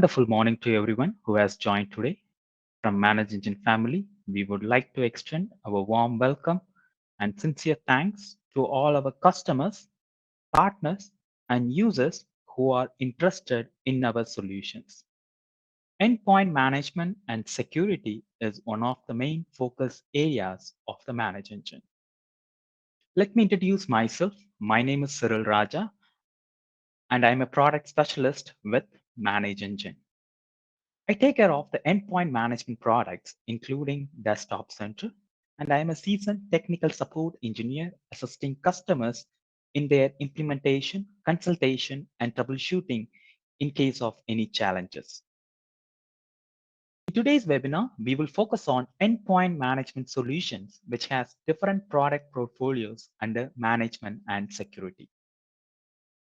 Wonderful morning to everyone who has joined today. From Manage Engine family, we would like to extend our warm welcome and sincere thanks to all our customers, partners, and users who are interested in our solutions. Endpoint management and security is one of the main focus areas of the Manage Engine. Let me introduce myself. My name is Cyril Raja, and I'm a product specialist with Manage Engine. I take care of the endpoint management products, including Desktop Center, and I am a seasoned technical support engineer assisting customers in their implementation, consultation, and troubleshooting in case of any challenges. In today's webinar, we will focus on endpoint management solutions, which has different product portfolios under management and security.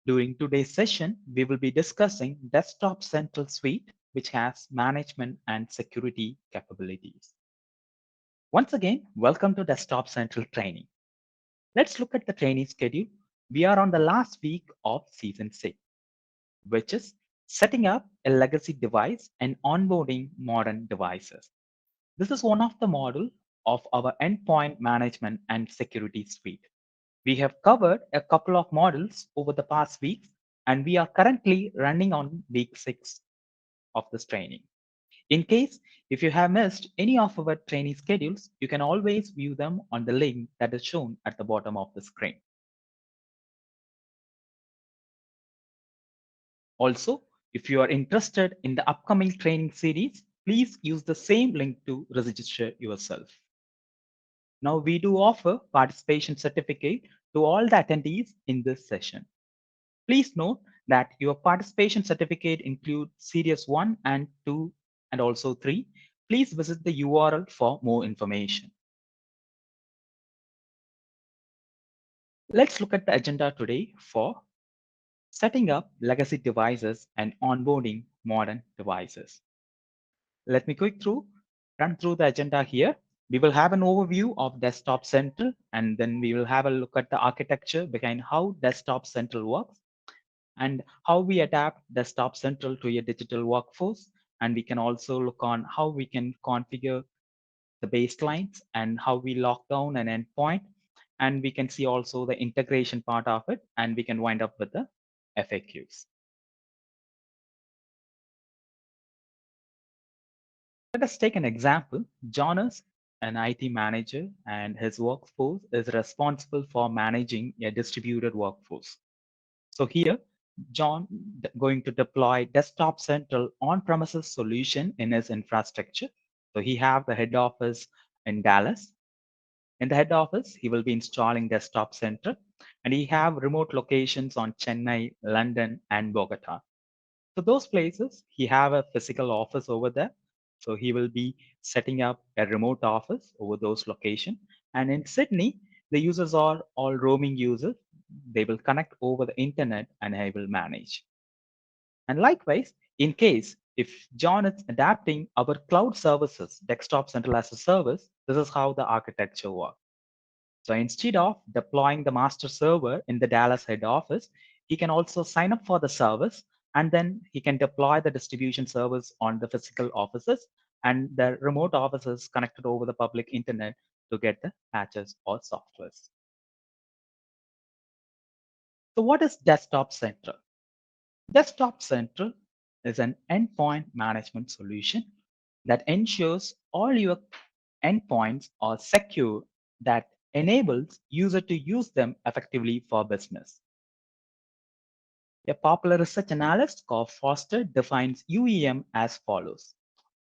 During today's session, we will be discussing Desktop Central Suite, which has management and security capabilities. Once again, welcome to Desktop Central training. Let's look at the training schedule. We are on the last week of season 6, which is setting up a legacy device and onboarding modern devices. This is one of the module of our endpoint management and security suite. We have covered a couple of models over the past weeks, and we are currently running on week 6 of this training. In case if you have missed any of our training schedules, you can always view them on the link that is shown at the bottom of the screen. Also, if you are interested in the upcoming training series, please use the same link to register yourself. Now, we do offer participation certificate to all the attendees in this session. Please note that your participation certificate includes Series 1 and 2 and also 3. Please visit the URL for more information. Let's look at the agenda today for setting up legacy devices and onboarding modern devices. Let me run through the agenda here. We will have an overview of Desktop Central, and then we will have a look at the architecture behind how Desktop Central works and how we adapt Desktop Central to a digital workforce. And we can also look on how we can configure the baselines and how we lock down an endpoint. And we can see also the integration part of it, and we can wind up with the FAQs. Let us take an example. John is an IT manager, and his workforce is responsible for managing a distributed workforce. So here, John going to deploy Desktop Central on-premises solution in his infrastructure. So he have the head office in Dallas. In the head office, he will be installing Desktop Central, and he have remote locations on Chennai, London, and Bogota. So those places, he have a physical office over there. So he will be setting up a remote office over those locations. And in Sydney, the users are all roaming users. They will connect over the internet and I will manage. And likewise, in case if John is adapting our cloud services, Desktop Central as a service, this is how the architecture works. So instead of deploying the master server in the Dallas head office, he can also sign up for the service, and then he can deploy the distribution service on the physical offices and the remote offices connected over the public internet to get the patches or softwares. So what is Desktop Central? Desktop Central is an endpoint management solution that ensures all your endpoints are secure, that enables user to use them effectively for business. A popular research analyst called Foster defines UEM as follows: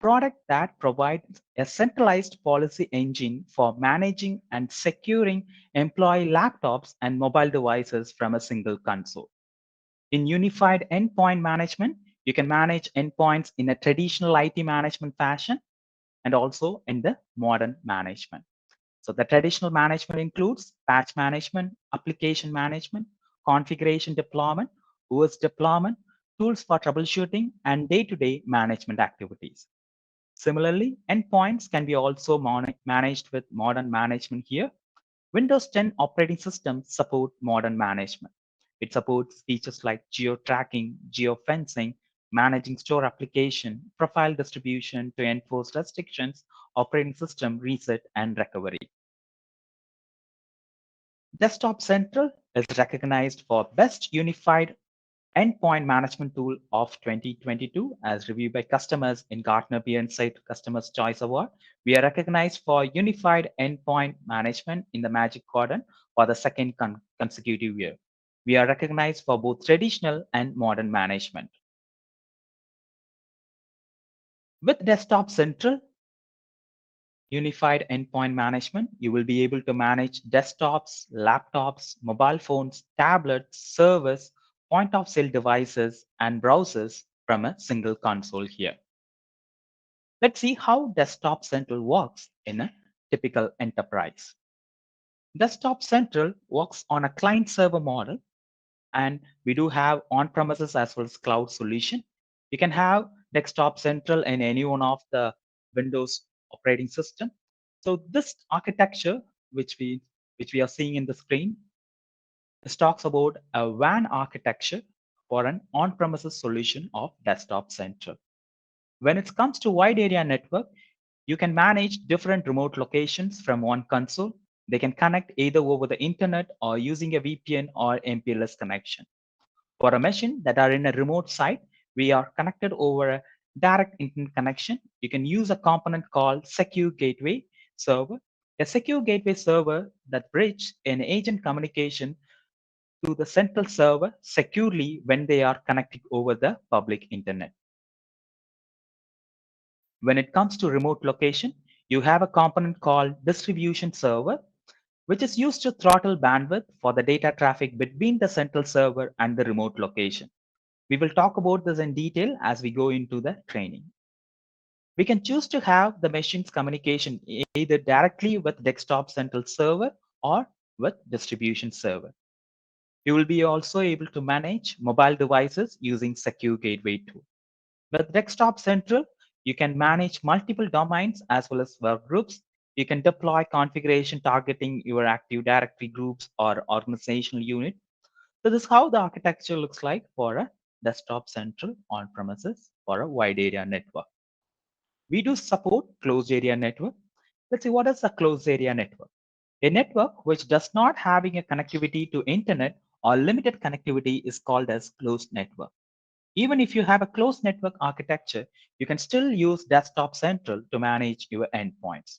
product that provides a centralized policy engine for managing and securing employee laptops and mobile devices from a single console. In unified endpoint management, you can manage endpoints in a traditional IT management fashion and also in the modern management. So the traditional management includes patch management, application management, configuration deployment, OS deployment, tools for troubleshooting, and day-to-day management activities. Similarly, endpoints can be also managed with modern management here. Windows 10 operating systems support modern management. It supports features like geo-tracking, geo-fencing, managing store application, profile distribution to enforce restrictions, operating system reset and recovery. Desktop Central is recognized for Best Unified Endpoint Management Tool of 2022 as reviewed by customers in Gartner Peer Insight Customers' Choice Award. We are recognized for Unified Endpoint Management in the Magic Quadrant for the second consecutive year. We are recognized for both traditional and modern management. With Desktop Central, Unified Endpoint Management, you will be able to manage desktops, laptops, mobile phones, tablets, servers, point of sale devices, and browsers from a single console here. Let's see how Desktop Central works in a typical enterprise. Desktop Central works on a client server model, and we do have on-premises as well as cloud solution. You can have Desktop Central in any one of the Windows operating system. So this architecture, which we are seeing in the screen, this talks about a WAN architecture for an on-premises solution of Desktop Central. When it comes to wide area network, you can manage different remote locations from one console. They can connect either over the internet or using a VPN or MPLS connection. For a machine that are in a remote site, we are connected over a direct internet connection. You can use a component called Secure Gateway Server. A secure gateway server that bridges an agent communication to the central server securely when they are connected over the public internet. When it comes to remote location, you have a component called Distribution Server, which is used to throttle bandwidth for the data traffic between the central server and the remote location. We will talk about this in detail as we go into the training. We can choose to have the machine's communication either directly with desktop central server or with distribution server. You will be also able to manage mobile devices using Secure Gateway tool. With Desktop Central, you can manage multiple domains as well as workgroups. You can deploy configuration targeting your Active Directory groups or organizational unit. So this is how the architecture looks like for a Desktop Central on-premises for a wide area network. We do support closed area network. Let's see what is a closed area network. A network which does not having a connectivity to internet or limited connectivity is called as closed network. Even if you have a closed network architecture, you can still use Desktop Central to manage your endpoints.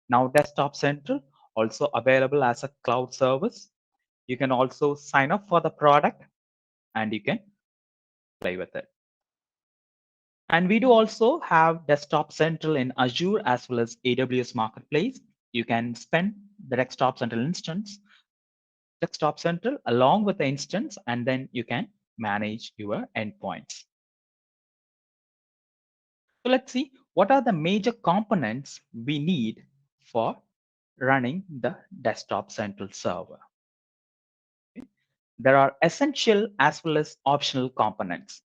Now, Desktop Central also available as a cloud service. You can also sign up for the product and you can play with it. And we do also have Desktop Central in Azure as well as AWS Marketplace. You can spend the Desktop Central instance, Desktop Central along with the instance, and then you can manage your endpoints. So let's see what are the major components we need for running the Desktop Central server. There are essential as well as optional components.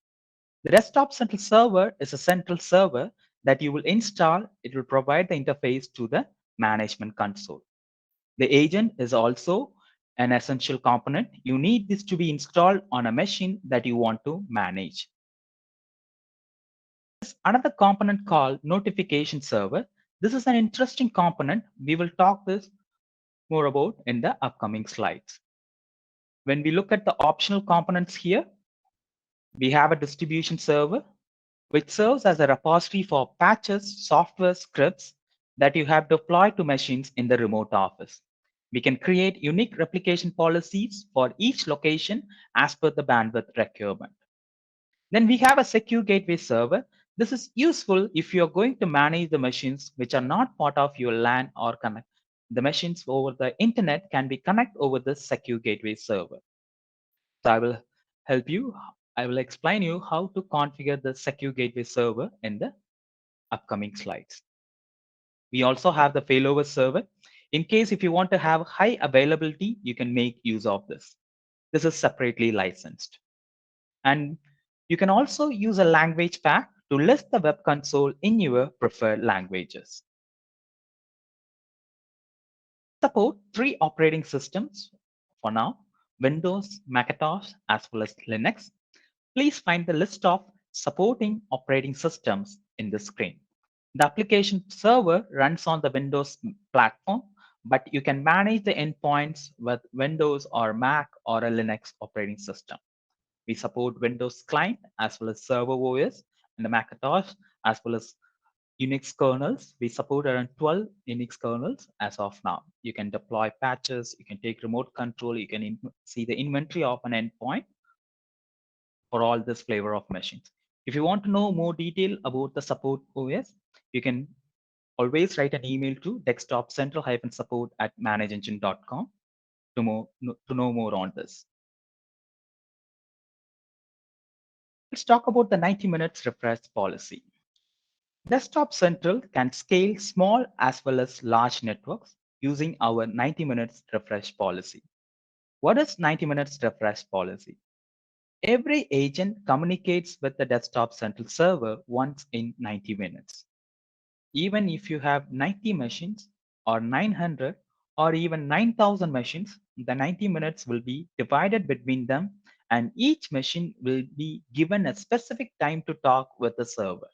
The Desktop Central Server is a central server that you will install. It will provide the interface to the management console. The agent is also an essential component. You need this to be installed on a machine that you want to manage. There's another component called Notification Server. This is an interesting component. We will talk this more about in the upcoming slides. When we look at the optional components here, we have a distribution server, which serves as a repository for patches, software scripts that you have deployed to machines in the remote office. We can create unique replication policies for each location as per the bandwidth requirement. Then we have a secure gateway server. This is useful if you're going to manage the machines which are not part of your LAN or connect. The machines over the internet can be connected over the secure gateway server. So I will help you. I will explain you how to configure the secure gateway server in the upcoming slides. We also have the failover server. In case if you want to have high availability, you can make use of this. This is separately licensed. And you can also use a language pack to list the web console in your preferred languages. Support 3 operating systems for now: Windows, Macintosh, as well as Linux. Please find the list of supporting operating systems in the screen. The application server runs on the Windows platform, but you can manage the endpoints with Windows or Mac or a Linux operating system. We support Windows client as well as server OS and the Macintosh as well as Unix kernels. We support around 12 Unix kernels as of now. You can deploy patches, you can take remote control, you can see the inventory of an endpoint for all this flavor of machines. If you want to know more detail about the support OS, you can always write an email to desktopcentral-support at manageengine.com to know more on this. Let's talk about the 90 minutes refresh policy. Desktop Central can scale small as well as large networks using our 90 minutes refresh policy. What is 90 minutes refresh policy? Every agent communicates with the Desktop Central server once in 90 minutes. Even if you have 90 machines or 900 or even 9,000 machines, the 90 minutes will be divided between them and each machine will be given a specific time to talk with the server.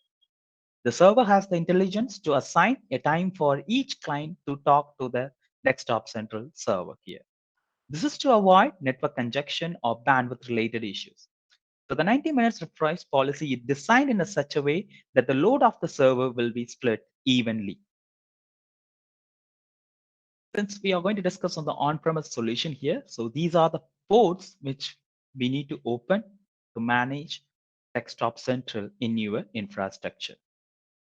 The server has the intelligence to assign a time for each client to talk to the Desktop Central server here. This is to avoid network congestion or bandwidth related issues. So the 90 minutes refresh policy is designed in a such a way that the load of the server will be split evenly. Since we are going to discuss on the on-premise solution here, so these are the ports which we need to open to manage Desktop Central in your infrastructure.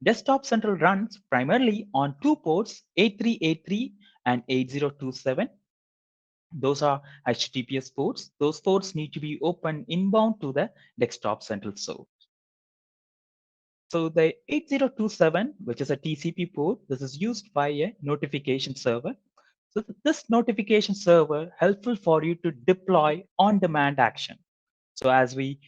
Desktop Central runs primarily on two ports, 8383 and 8027. Those are HTTPS ports. Those ports need to be opened inbound to the Desktop Central source. So the 8027, which is a TCP port, this is used by a notification server. So this notification server helpful for you to deploy on-demand action. So as we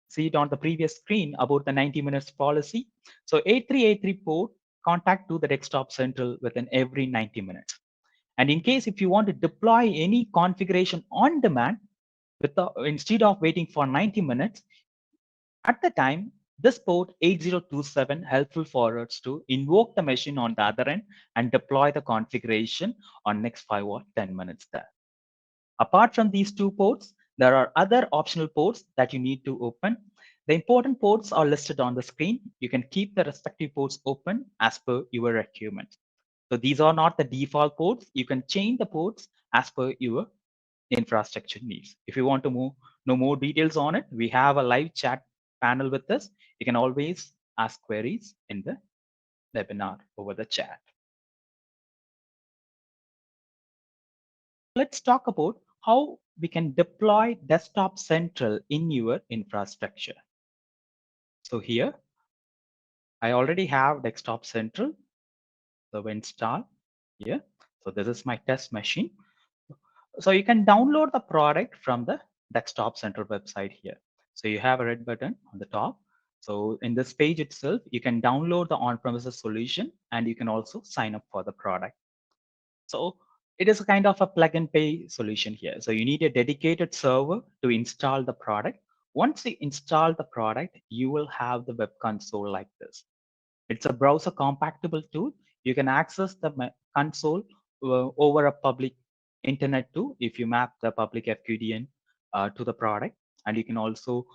see it on the previous screen about the 90 minutes policy. So 8383 port contact to the Desktop Central within every 90 minutes. And in case if you want to deploy any configuration on demand, instead of waiting for 90 minutes, at the time, this port 8027 helpful for us to invoke the machine on the other end and deploy the configuration on next 5 or 10 minutes there. Apart from these two ports, there are other optional ports that you need to open. The important ports are listed on the screen. You can keep the respective ports open as per your requirement. So these are not the default ports. You can change the ports as per your infrastructure needs. If you want to know more details on it, we have a live chat panel with us. You can always ask queries in the webinar over the chat. Let's talk about how we can deploy Desktop Central in your infrastructure. So here, I already have Desktop Central, so install here. So this is my test machine. So you can download the product from the Desktop Central website here. So you have a red button on the top. So in this page itself, you can download the on-premises solution and you can also sign up for the product. So it is a kind of a plug and pay solution here. So you need a dedicated server to install the product. Once you install the product, you will have the web console like this. It's a browser compatible tool. You can access the console over a public internet too if you map the public FQDN to the product. And you can also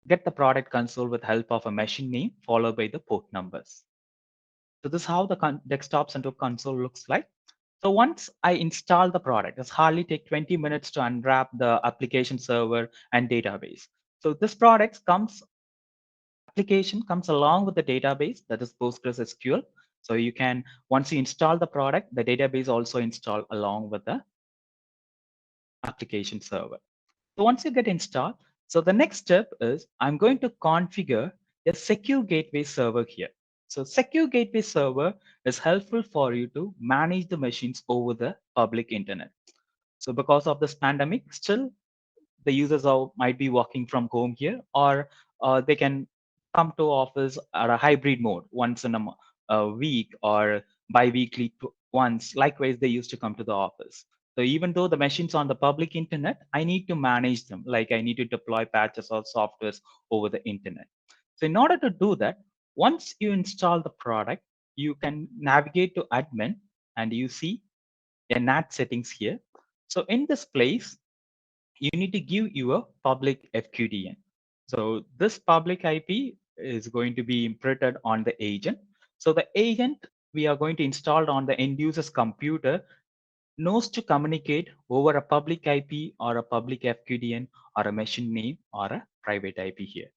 get the product console with help of a machine name followed by the port numbers. So this is how the desktop central console looks like. So once I install the product, it's hardly take 20 minutes to unwrap the application server and database. So this product comes application comes along with the database that is PostgreSQL. So you can, once you install the product, the database also install along with the application server. So once you get installed, so the next step is I'm going to configure a secure gateway server here. So secure gateway server is helpful for you to manage the machines over the public internet. So because of this pandemic, still the users might be working from home here, or they can come to office at a hybrid mode once in a week or bi-weekly once. Likewise, they used to come to the office. So even though the machines on the public internet, I need to manage them. Like I need to deploy patches or softwares over the internet. So in order to do that, once you install the product, you can navigate to admin and you see a NAT settings here. So in this place, you need to give your public FQDN. So this public IP is going to be imprinted on the agent. So the agent we are going to install on the end user's computer knows to communicate over a public IP or a public FQDN or a machine name or a private IP here.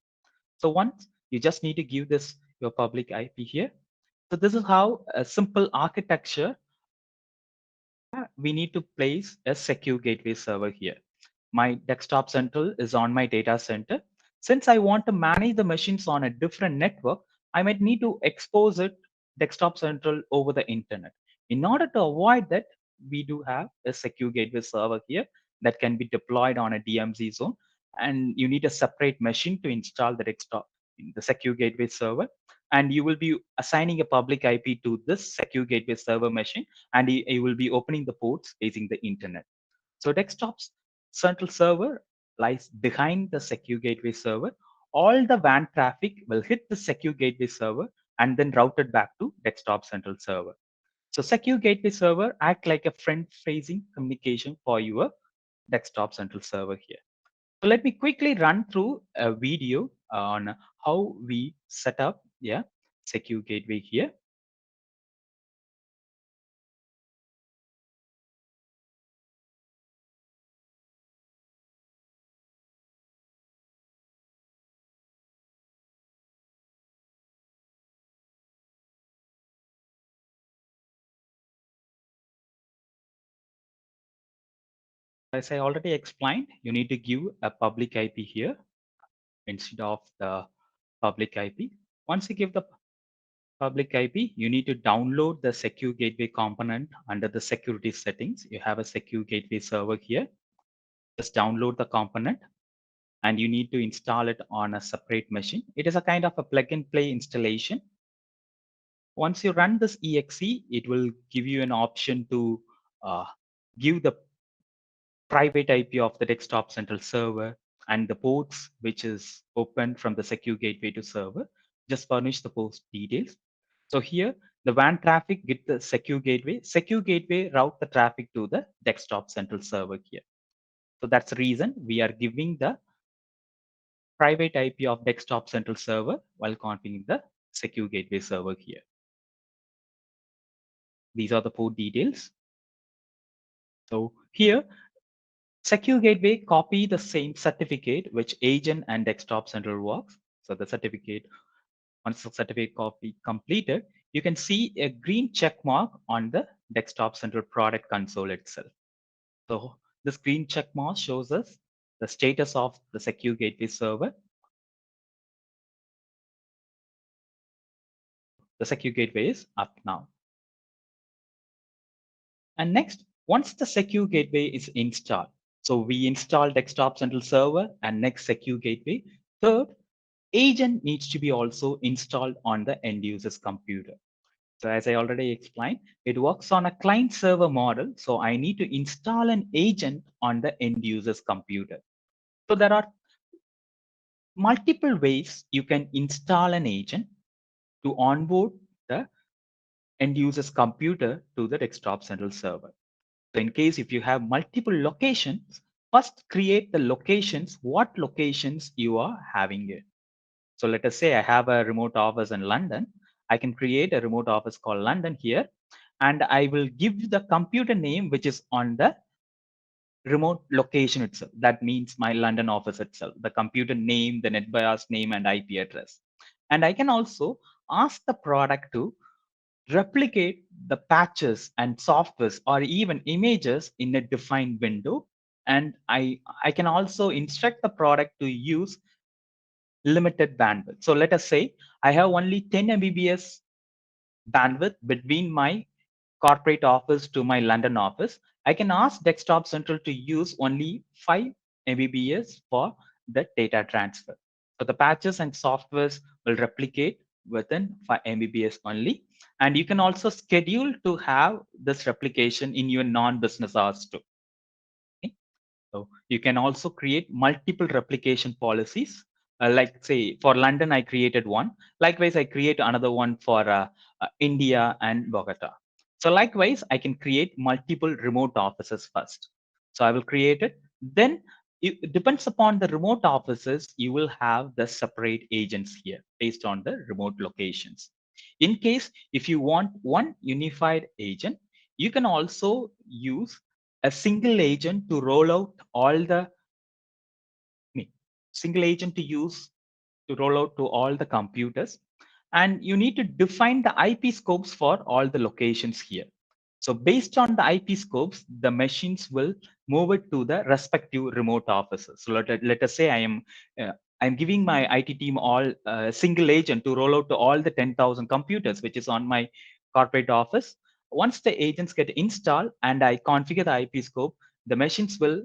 So once you just need to give this your public IP here. So this is how a simple architecture we need to place a secure gateway server here. My desktop central is on my data center. Since I want to manage the machines on a different network, I might need to expose it desktop central over the internet. In order to avoid that, we do have a secure gateway server here that can be deployed on a DMZ zone. And you need a separate machine to install the desktop, the secure gateway server. And you will be assigning a public IP to this secure gateway server machine, and you will be opening the ports facing the internet. So desktop's central server lies behind the secure gateway server. All the WAN traffic will hit the secure gateway server and then routed back to desktop central server. So secure gateway server act like a front-facing communication for your desktop central server here. So let me quickly run through a video on how we set up secure gateway here. As I already explained, you need to give a public IP here instead of the public IP. Once you give the public IP, you need to download the secure gateway component under the security settings. You have a secure gateway server here. Just download the component and you need to install it on a separate machine. It is a kind of a plug and play installation. Once you run this exe, it will give you an option to uh, give the private IP of the desktop central server and the ports which is open from the secure gateway to server. Just furnish the post details. So here the WAN traffic get the secure gateway route the traffic to the desktop central server here. So that's the reason we are giving the private IP of desktop central server while configuring the secure gateway server here. These are the port details. So here secure gateway copy the same certificate which agent and desktop central works. So the certificate, once the certificate copy completed, you can see a green check mark on the desktop central product console itself. So this green check mark shows us the status of the secure gateway server. The secure gateway is up now. And next, once the secure gateway is installed, so we install desktop central server and next secure gateway. Third, agent needs to be also installed on the end user's computer. So as I already explained, it works on a client server model. So I need to install an agent on the end user's computer. So there are multiple ways you can install an agent to onboard the end user's computer to the desktop central server. So in case if you have multiple locations, first create the locations, what locations you are having it. So let us say I have a remote office in London. I can create a remote office called London here, and I will give the computer name which is on the remote location itself. That means my London office itself, the computer name, the NetBIOS name, and IP address. And I can also ask the product to replicate the patches and softwares or even images in a defined window. And I can also instruct the product to use limited bandwidth. So let us say I have only 10 Mbps bandwidth between my corporate office to my London office. I can ask Desktop Central to use only 5 Mbps for the data transfer. So the patches and softwares will replicate within 5 Mbps only. And you can also schedule to have this replication in your non-business hours too. Okay? So you can also create multiple replication policies. Like say for London, I created one. Likewise, I create another one for India and Bogota. So likewise, I can create multiple remote offices first. So I will create it. Then it depends upon the remote offices, you will have the separate agents here based on the remote locations. In case if you want one unified agent, you can also use a single agent to roll out all the me- single agent to use to roll out to all the computers. And you need to define the IP scopes for all the locations here. So based on the IP scopes, the machines will move it to the respective remote offices. So let us say uh, I'm giving my IT team all single agent to roll out to all the 10,000 computers, which is on my corporate office. Once the agents get installed and I configure the IP scope, the machines will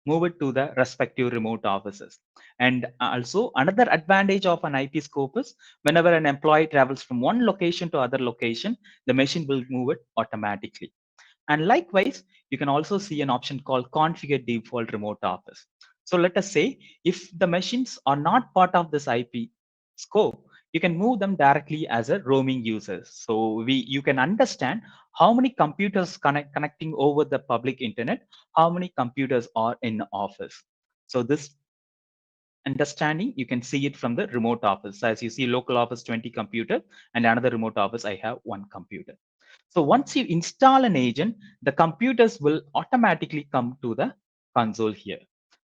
move it to the respective remote offices. And also another advantage of an IP scope is whenever an employee travels from one location to other location, the machine will move it automatically. And likewise, you can also see an option called configure default remote office. So let us say if the machines are not part of this IP scope, you can move them directly as a roaming user. So you can understand how many computers connecting over the public internet, how many computers are in the office. So this understanding, you can see it from the remote office. As you see local office 20 computer and another remote office, I have one computer. So once you install an agent, the computers will automatically come to the console here.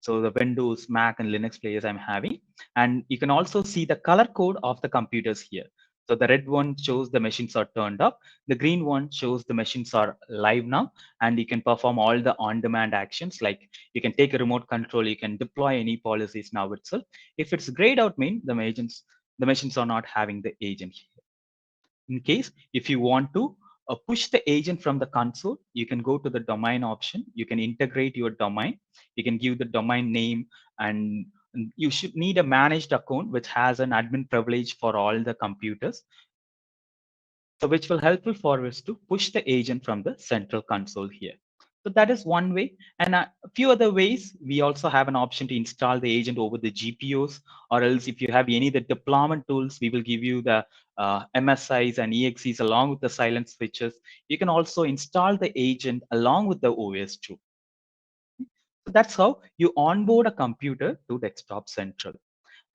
So the Windows, Mac, and Linux players I'm having. And you can also see the color code of the computers here. So the red one shows the machines are turned up. The green one shows the machines are live now. And you can perform all the on-demand actions like you can take a remote control, you can deploy any policies now itself. If it's grayed out, mean the machines are not having the agent. In case if you want to push the agent from the console, you can go to the domain option. You can integrate your domain. You can give the domain name, and you should need a managed account which has an admin privilege for all the computers. So which will helpful for us to push the agent from the central console here. So that is one way. And a few other ways, we also have an option to install the agent over the GPOs, or else if you have any of the deployment tools, we will give you the MSIs and EXEs along with the silent switches. You can also install the agent along with the OS too. So that's how you onboard a computer to Desktop Central.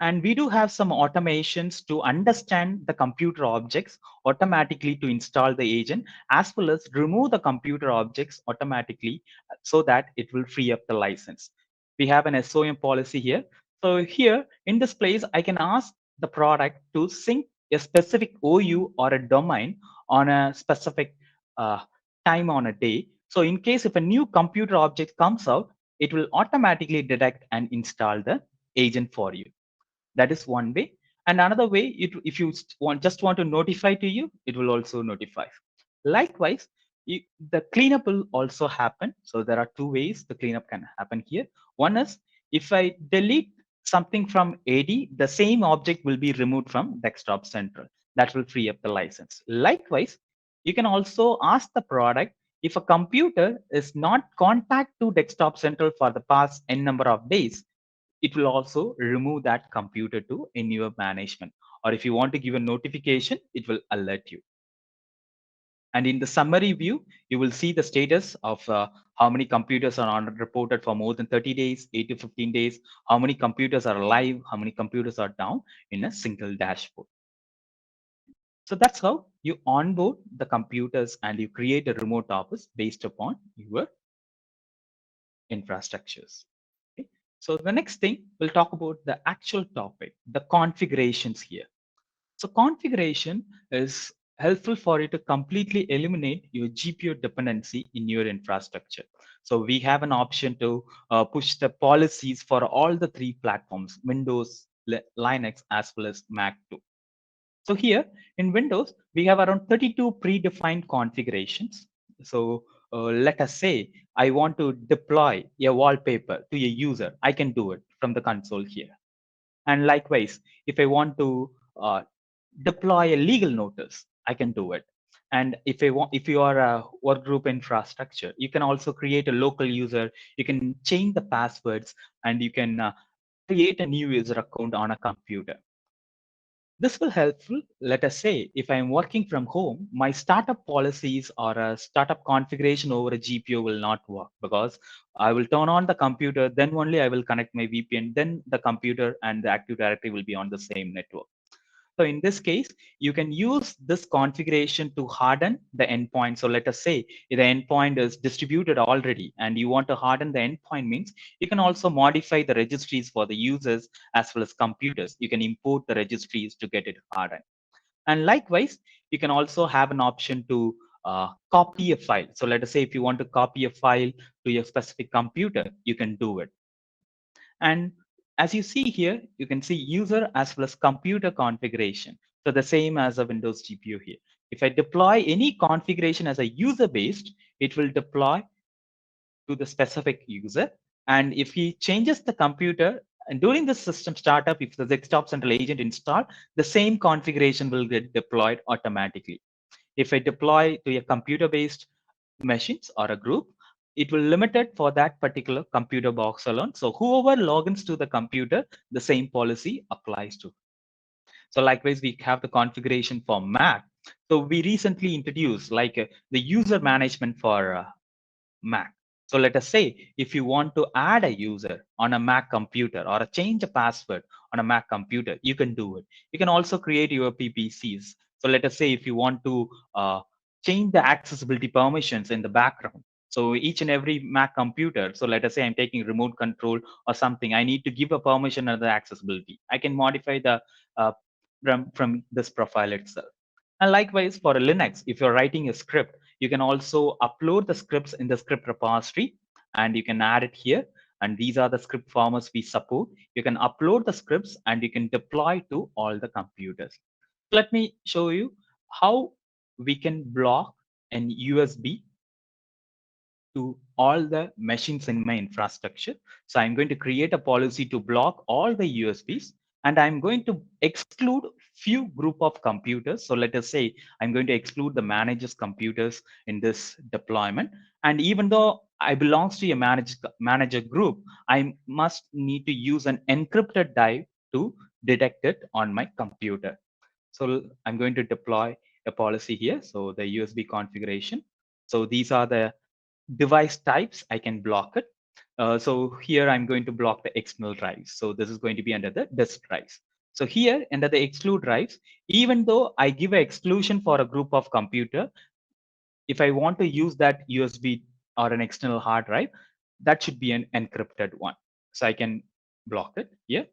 And we do have some automations to understand the computer objects automatically to install the agent, as well as remove the computer objects automatically so that it will free up the license. We have an SOM policy here. So here in this place, I can ask the product to sync a specific OU or a domain on a specific uh, time on a day. So in case if a new computer object comes out, it will automatically detect and install the agent for you. That is one way. And another way, if you just want to notify to you, it will also notify. Likewise, the cleanup will also happen. So there are two ways the cleanup can happen here. One is if I delete something from AD, the same object will be removed from Desktop Central. That will free up the license. Likewise, you can also ask the product if a computer is not contact to Desktop Central for the past n number of days, it will also remove that computer to in your management. Or if you want to give a notification, it will alert you. And in the summary view, you will see the status of how many computers are reported for more than 30 days, 8 to 15 days, how many computers are live, how many computers are down in a single dashboard. So that's how you onboard the computers and you create a remote office based upon your infrastructures. Okay. So the next thing, we'll talk about the actual topic, the configurations here. So configuration is helpful for you to completely eliminate your GPU dependency in your infrastructure. So we have an option to push the policies for all the three platforms, Windows, Linux, as well as Mac too. So here in Windows, we have around 32 predefined configurations. So let us say I want to deploy a wallpaper to a user. I can do it from the console here. And likewise, if I want to deploy a legal notice, I can do it. And if you are a work group infrastructure, you can also create a local user. You can change the passwords, and you can create a new user account on a computer. This will helpful. Let us say if I'm working from home, my startup policies or a startup configuration over a GPU will not work because I will turn on the computer, then only I will connect my VPN, then the computer and the Active Directory will be on the same network. So in this case, you can use this configuration to harden the endpoint. So let us say the endpoint is distributed already and you want to harden the endpoint means you can also modify the registries for the users as well as computers. You can import the registries to get it hardened. And likewise, you can also have an option to copy a file. So let us say if you want to copy a file to your specific computer, you can do it. And as you see here, you can see user as well as computer configuration. So the same as a Windows GPU here. If I deploy any configuration as a user based, it will deploy to the specific user. And if he changes the computer and during the system startup, if the desktop central agent installed, the same configuration will get deployed automatically. If I deploy to a computer based machines or a group, it will limit it for that particular computer box alone. So whoever logins to the computer, the same policy applies to. So likewise, we have the configuration for Mac. So we recently introduced like the user management for Mac. So let us say if you want to add a user on a Mac computer or a change a password on a Mac computer, you can do it. You can also create your PPCs. So let us say if you want to change the accessibility permissions in the background. So each and every Mac computer, so let us say I'm taking remote control or something, I need to give a permission of the accessibility. I can modify the uh, from this profile itself. And likewise for a Linux, if you're writing a script, you can also upload the scripts in the script repository and you can add it here. And these are the script formats we support. You can upload the scripts and you can deploy to all the computers. Let me show you how we can block an USB to all the machines in my infrastructure. So I'm going to create a policy to block all the USBs and I'm going to exclude few group of computers. So let us say I'm going to exclude the managers computers in this deployment. And even though I belongs to a manager group, I must need to use an encrypted drive to detect it on my computer. So I'm going to deploy a policy here. So the USB configuration. So these are the device types, I can block it. So here I'm going to block the external drives. So this is going to be under the disk drives. So here under the exclude drives, even though I give an exclusion for a group of computer, if I want to use that USB or an external hard drive, that should be an encrypted one. So I can block it here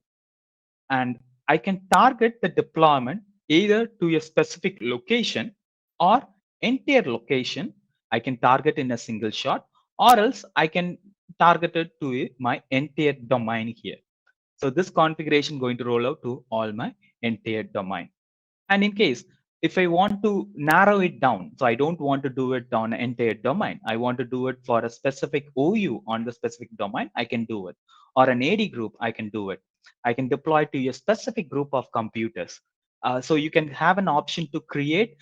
and I can target the deployment either to a specific location or entire location. I can target in a single shot, or else I can target it to my entire domain here. So this configuration going to roll out to all my entire domain. And in case if I want to narrow it down, so I don't want to do it on an entire domain, I want to do it for a specific OU on the specific domain, I can do it. Or an AD group, I can do it. I can deploy to a specific group of computers. So you can have an option to create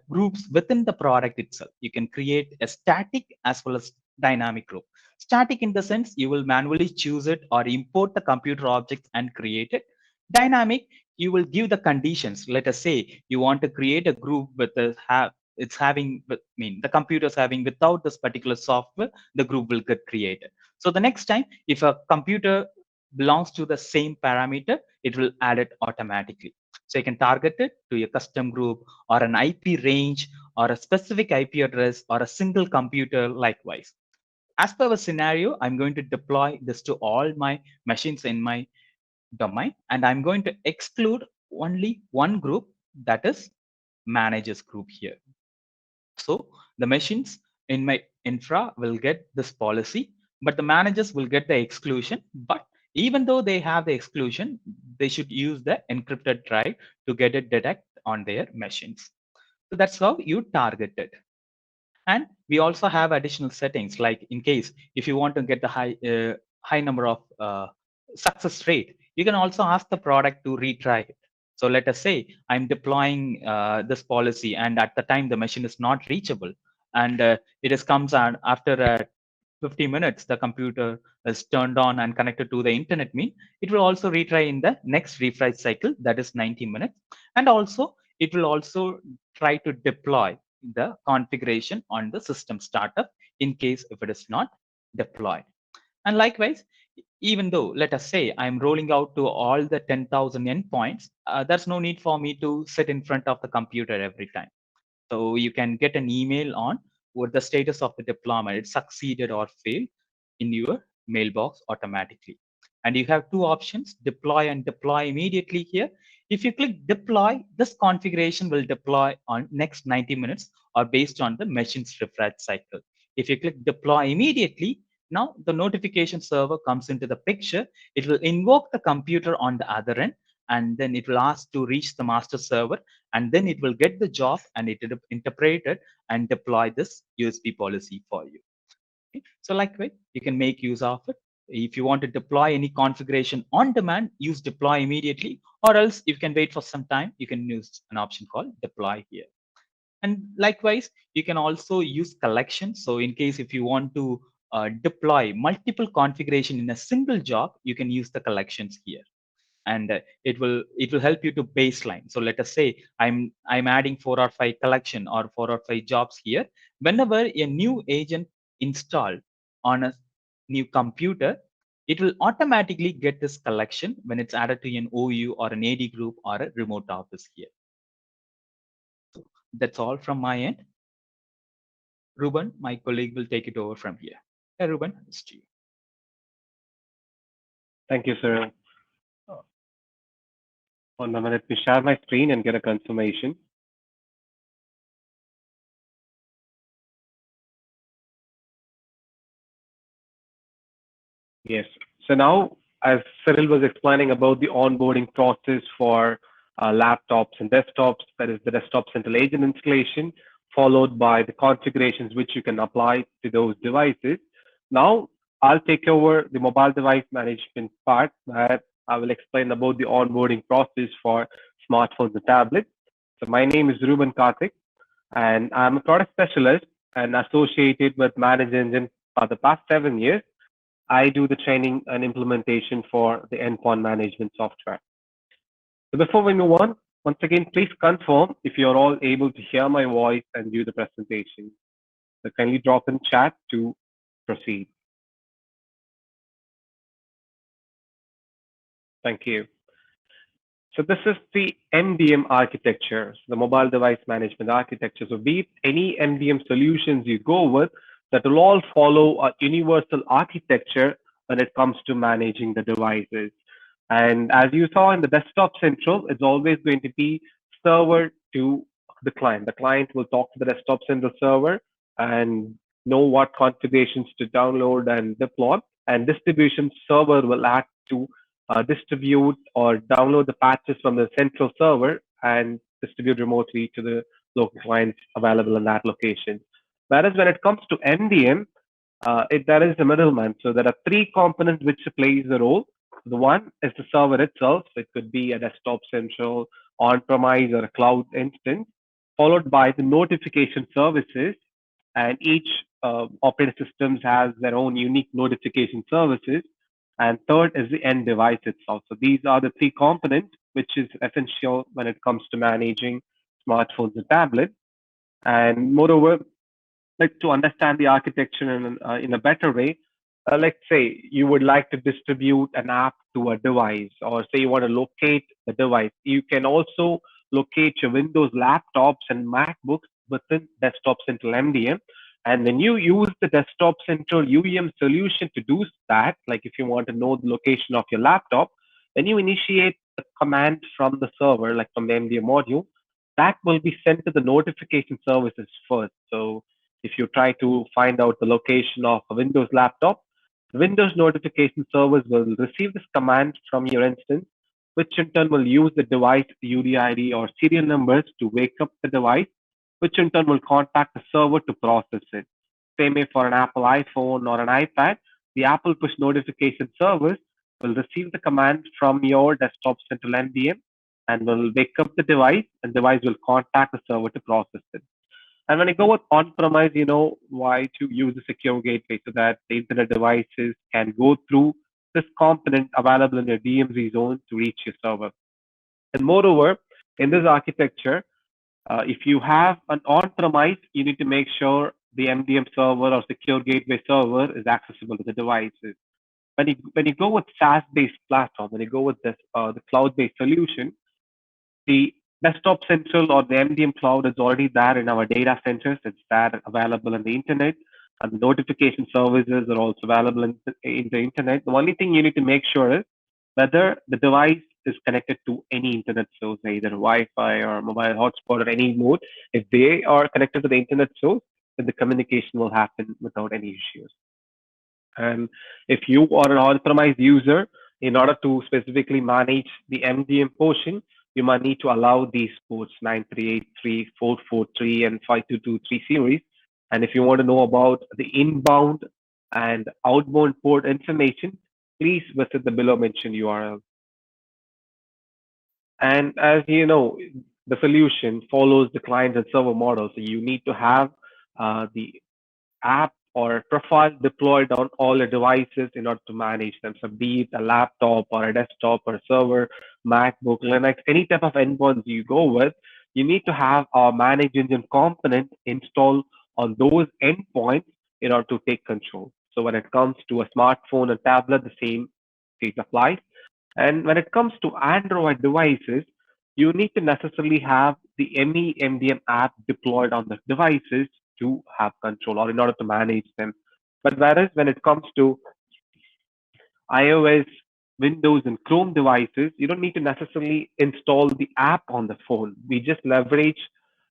groups within the product itself. You can create a static as well as dynamic group. Static in the sense you will manually choose it or import the computer objects and create it. Dynamic, you will give the conditions. Let us say you want to create a group with a it's having the computer's having without this particular software, the group will get created. So the next time if a computer belongs to the same parameter, it will add it automatically. So you can target it to a custom group or an IP range or a specific IP address or a single computer likewise. As per the scenario, I'm going to deploy this to all my machines in my domain, and I'm going to exclude only one group, that is managers group here. So the machines in my infra will get this policy, but the managers will get the exclusion. But even though they have the exclusion, they should use the encrypted drive to get it detect on their machines. So that's how you target it. And we also have additional settings, like in case if you want to get the high number of success rate, you can also ask the product to retry it. So let us say I'm deploying this policy, and at the time the machine is not reachable, and it is comes on after 50 minutes, the computer is turned on and connected to the internet mean, it will also retry in the next refresh cycle, that is 90 minutes. And also, it will also try to deploy the configuration on the system startup in case if it is not deployed. And likewise, even though, let us say, I'm rolling out to all the 10,000 endpoints, there's no need for me to sit in front of the computer every time. So you can get an email on what the status of the deployment, it succeeded or failed in your mailbox automatically. And you have two options, deploy and deploy immediately here. If you click deploy, this configuration will deploy on next 90 minutes or based on the machine's refresh cycle. If you click deploy immediately, now the notification server comes into the picture. It will invoke the computer on the other end, and then it will ask to reach the master server, and then it will get the job and it will interpret it and deploy this USB policy for you. Okay? So likewise, you can make use of it. If you want to deploy any configuration on demand, use deploy immediately, or else you can wait for some time. You can use an option called deploy here. And likewise, you can also use collection. So in case if you want to deploy multiple configuration in a single job, you can use the collections here, and it will help you to baseline. So let us say I'm adding 4 or 5 collection or 4 or 5 jobs here. Whenever a new agent installed on a new computer, it will automatically get this collection when it's added to an OU or an AD group or a remote office here. That's all from my end. Ruben, my colleague, will take it over from here. Hey, Ruben, it's to you. Thank you, sir. One moment, let me share my screen and get a confirmation. Yes. So now, as Cyril was explaining about the onboarding process for laptops and desktops, that is the desktop central agent installation, followed by the configurations which you can apply to those devices. Now, I'll take over the mobile device management part, where I will explain about the onboarding process for smartphones and tablets. So my name is Ruben Karthik, and I'm a product specialist and associated with Manage Engine for the past 7 years. I do the training and implementation for the endpoint management software. So before we move on, once again, please confirm if you're all able to hear my voice and view the presentation. So kindly drop in chat to proceed. Thank you. So this is the MDM architecture, so the mobile device management architecture. So be it any MDM solutions you go with, that will all follow a universal architecture when it comes to managing the devices. And as you saw in the desktop central, it's always going to be server to the client. The client will talk to the desktop central server and know what configurations to download and deploy. And distribution server will act to distribute or download the patches from the central server and distribute remotely to the local clients available in that location. Whereas when it comes to MDM, there is a middleman. So there are three components which plays the role. The one is the server itself. It could be a desktop central, on-premise, or a cloud instance, followed by the notification services. And each operating systems has their own unique notification services. And third is the end device itself. So these are the three components which is essential when it comes to managing smartphones and tablets. And moreover, like to understand the architecture in a better way, let's say you would like to distribute an app to a device, or say you want to locate the device. You can also locate your Windows laptops and MacBooks within Desktop Central MDM. And when you use the Desktop Central UEM solution to do that, like if you want to know the location of your laptop, when you initiate the command from the server, like from the MDM module, that will be sent to the notification services first. So if you try to find out the location of a Windows laptop, the Windows notification service will receive this command from your instance, which in turn will use the device UDID or serial numbers to wake up the device, which in turn will contact the server to process it. Same way for an Apple iPhone or an iPad, the Apple push notification service will receive the command from your desktop central MDM, and will wake up the device, and device will contact the server to process it. And when you go with on-premise, you know why to use a secure gateway so that the internet devices can go through this component available in your DMZ zone to reach your server. And moreover, in this architecture, if you have an on-premise, you need to make sure the MDM server or secure gateway server is accessible to the devices. When you go with SaaS-based platform, when you go with this the cloud-based solution, the desktop central or the MDM cloud is already there in our data centers. It's there available on the internet, and the notification services are also available in the internet. The only thing you need to make sure is whether the device is connected to any internet source, either Wi-Fi or mobile hotspot or any mode. If they are connected to the internet source, then the communication will happen without any issues. And if you are an on-premise user, in order to specifically manage the MDM portion, you might need to allow these ports 9383, 443, and 5223 series. And if you want to know about the inbound and outbound port information, please visit the below mentioned URL. And as you know, the solution follows the client and server model. So you need to have the app or profile deployed on all the devices in order to manage them. So be it a laptop or a desktop or a server, MacBook, Linux, any type of endpoints you go with, you need to have a manage engine component installed on those endpoints in order to take control. So when it comes to a smartphone and tablet, the same case applies. And when it comes to Android devices, you need to necessarily have the ME app deployed on the devices to have control or in order to manage them. But whereas when it comes to iOS, Windows, and Chrome devices, you don't need to necessarily install the app on the phone. We just leverage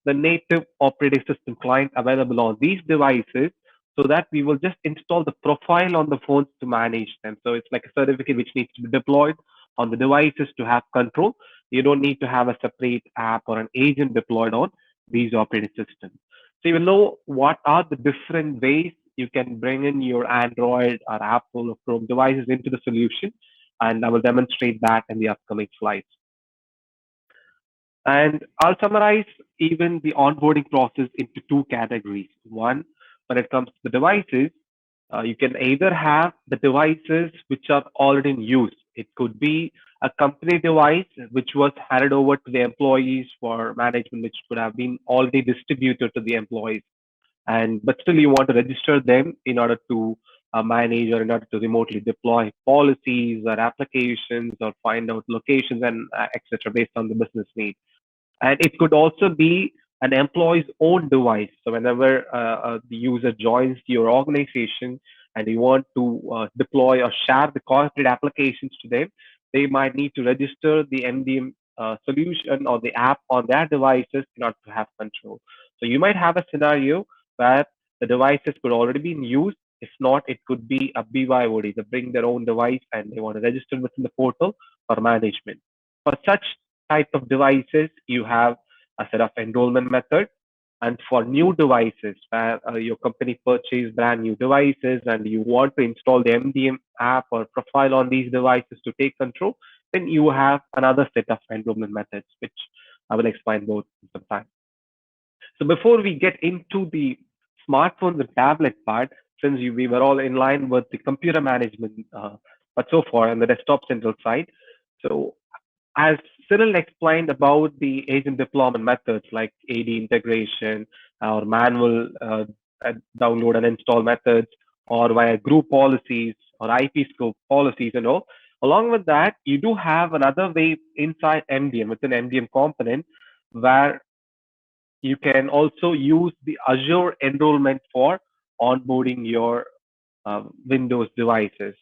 the native operating system client available on these devices so that we will just install the profile on the phones to manage them. So it's like a certificate which needs to be deployed on the devices to have control. You don't need to have a separate app or an agent deployed on these operating systems. So you will know what are the different ways you can bring in your Android or Apple or Chrome devices into the solution. And I will demonstrate that in the upcoming slides. And I'll summarize even the onboarding process into two categories. One, when it comes to the devices, you can either have the devices which are already in use. It could be a company device which was handed over to the employees for management, which could have been already distributed to the employees, and but still you want to register them in order to manage or in order to remotely deploy policies or applications or find out locations and etc. based on the business need. And it could also be an employee's own device. So whenever the user joins your organization and you want to deploy or share the corporate applications to them, they might need to register the MDM solution or the app on their devices in order to have control. So you might have a scenario where the devices could already be in use. If not, it could be a BYOD. They bring their own device and they want to register within the portal for management. For such type of devices, you have a set of enrollment methods. And for new devices, where your company purchased brand new devices and you want to install the MDM app or profile on these devices to take control, then you have another set of enrollment methods, which I will explain both sometime. So before we get into the smartphones and tablet part, since we were all in line with the computer management, but so far on the desktop central side, so as Cyril explained about the agent deployment methods like AD integration or manual download and install methods or via group policies or IP scope policies and all. Along with that, you do have another way inside MDM within MDM component where you can also use the Azure enrollment for onboarding your Windows devices.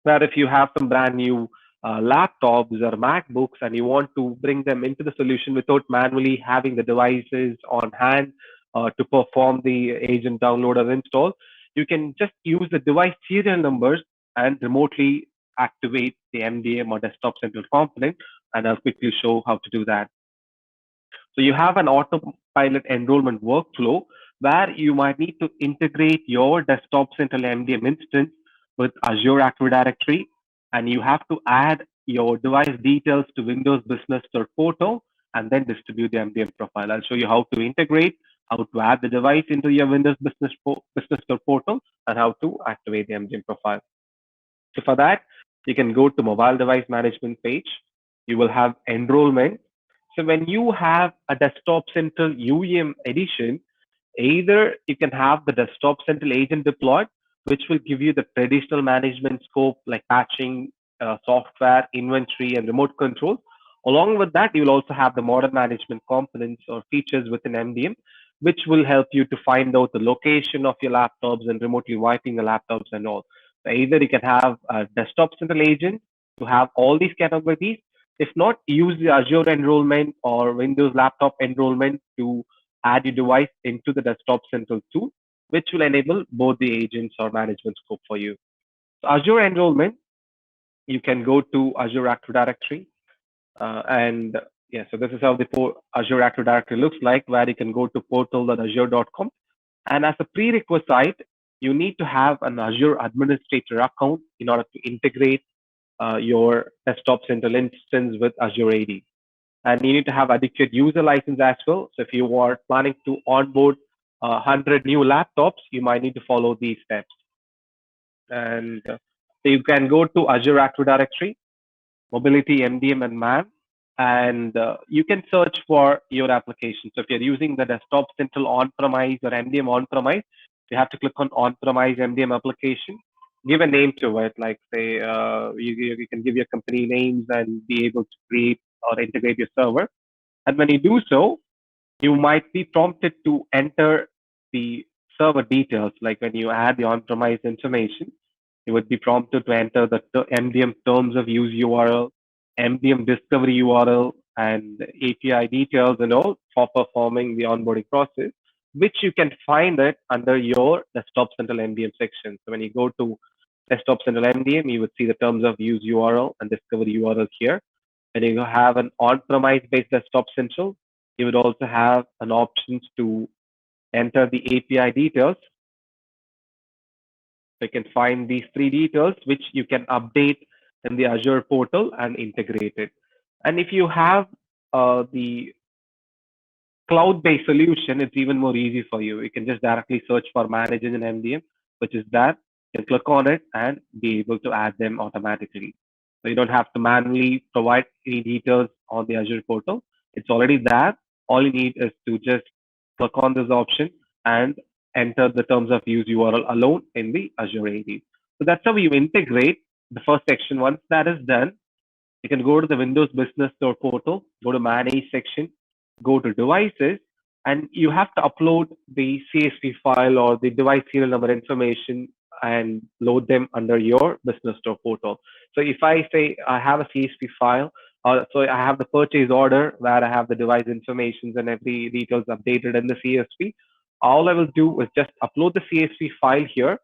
Where if you have some brand new laptops or MacBooks and you want to bring them into the solution without manually having the devices on hand to perform the agent download or install, you can just use the device serial numbers and remotely activate the MDM or desktop central component. And I'll quickly show how to do that. So you have an autopilot enrollment workflow where you might need to integrate your desktop central MDM instance with Azure Active Directory, and you have to add your device details to Windows Business Store portal and then distribute the MDM profile. I'll show you how to integrate, how to add the device into your Windows Business Store portal, and how to activate the MDM profile. So for that, you can go to mobile device management page. You will have enrollment. So when you have a Desktop Central UEM edition, either you can have the Desktop Central agent deployed, which will give you the traditional management scope like patching, software, inventory, and remote control. Along with that, you will also have the modern management components or features within MDM, which will help you to find out the location of your laptops and remotely wiping the laptops and all. So either you can have a Desktop Central agent to have all these capabilities. If not, use the Azure enrollment or Windows laptop enrollment to add your device into the Desktop Central tool, which will enable both the agents or management scope for you. So Azure enrollment, you can go to Azure Active Directory. And yeah, so this is how the Azure Active Directory looks like, where you can go to portal.azure.com. And as a prerequisite, you need to have an Azure administrator account in order to integrate your Desktop Central instance with Azure AD. And you need to have adequate user license as well. So if you are planning to onboard 100 new laptops, you might need to follow these steps. And so you can go to Azure Active Directory, Mobility, MDM, and MAN, and you can search for your application. So if you're using the Desktop Central on-premise or MDM on-premise, you have to click on on-premise MDM application. Give a name to it, like say you can give your company names and be able to create or integrate your server. And when you do so, you might be prompted to enter the server details. Like when you add the on-premise information, you would be prompted to enter the MDM terms of use URL, MDM discovery URL, and API details and all for performing the onboarding process, which you can find it under your Desktop Central MDM section. So when you go to Desktop Central MDM, you would see the terms of use URL and discovery URL here. When you have an on-premise based Desktop Central, you would also have an option to enter the API details. So you can find these three details, which you can update in the Azure portal and integrate it. And if you have the cloud-based solution, it's even more easy for you. You can just directly search for managing an MDM, which is that. You can click on it and be able to add them automatically. So you don't have to manually provide any details on the Azure portal. It's already there. All you need is to just click on this option and enter the terms of use URL alone in the Azure AD. So that's how you integrate the first section. Once that is done, you can go to the Windows Business Store portal, go to Manage section, go to Devices, and you have to upload the CSV file or the device serial number information and load them under your Business Store portal. So if I say I have a CSV file, so I have the purchase order where I have the device information and every details updated in the CSV. All I will do is just upload the CSV file here,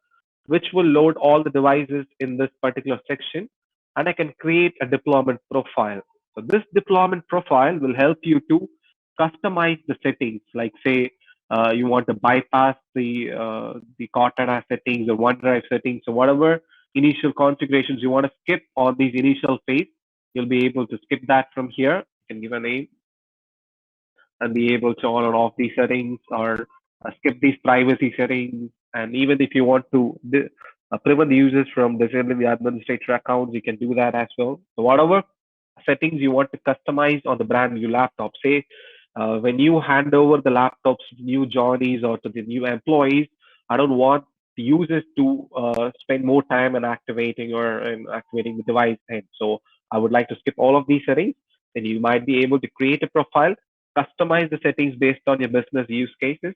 which will load all the devices in this particular section, and I can create a deployment profile. So this deployment profile will help you to customize the settings. Like say you want to bypass the Cortana settings or OneDrive settings, so whatever initial configurations you want to skip on these initial phase, you'll be able to skip that from here. You can give a name and be able to on and off these settings or skip these privacy settings. And even if you want to prevent the users from disabling the administrator accounts, you can do that as well. So whatever settings you want to customize on the brand new laptop, say when you hand over the laptops to new joinees or to the new employees, I don't want the users to spend more time in activating or in activating the device. And so I would like to skip all of these settings. Then you might be able to create a profile, customize the settings based on your business use cases,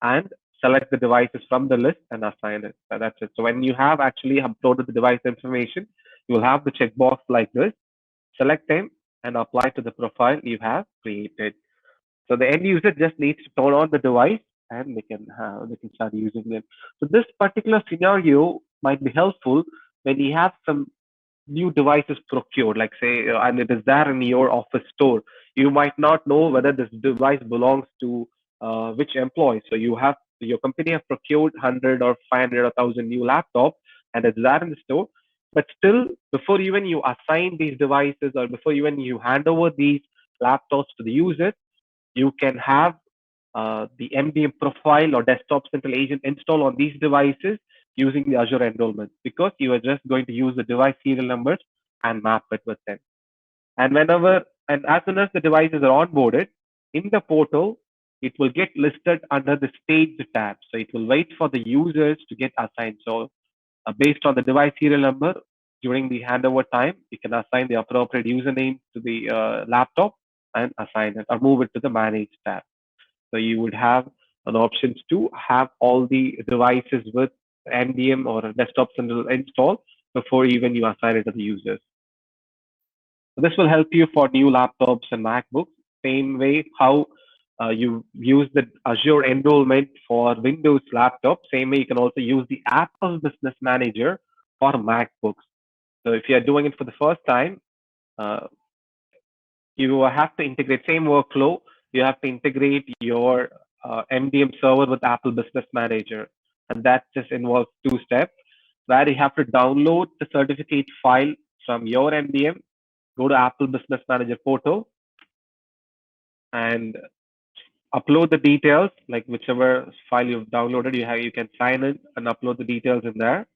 and select the devices from the list and assign it. So that's it. So when you have actually uploaded the device information, you will have the checkbox like this. Select them and apply to the profile you have created. So the end user just needs to turn on the device and they can start using them. So this particular scenario might be helpful when you have some new devices procured, like say, and it is there in your office store. You might not know whether this device belongs to which employee. So you have your company have procured 100 or 500 or 1,000 new laptops, and it's there in the store. But still, before even you assign these devices or before even you hand over these laptops to the users, you can have the MDM profile or desktop central agent install on these devices using the Azure enrollment, because you are just going to use the device serial numbers and map it with them. And whenever and as soon as the devices are onboarded in the portal, it will get listed under the stage tab. So it will wait for the users to get assigned. So based on the device serial number during the handover time, you can assign the appropriate username to the laptop and assign it or move it to the manage tab. So you would have an options to have all the devices with MDM or desktop central install before even you assign it to the users. So this will help you for new laptops and MacBooks. Same way how you use the Azure enrollment for Windows laptop. Same way you can also use the Apple Business Manager for MacBooks. So if you are doing it for the first time, uh, you have to integrate same workflow. You have to integrate your MDM server with Apple Business Manager, and that just involves two steps where you have to download the certificate file from your MDM, go to Apple Business Manager portal, and upload the details like whichever file you've downloaded. You can sign in and upload the details in there,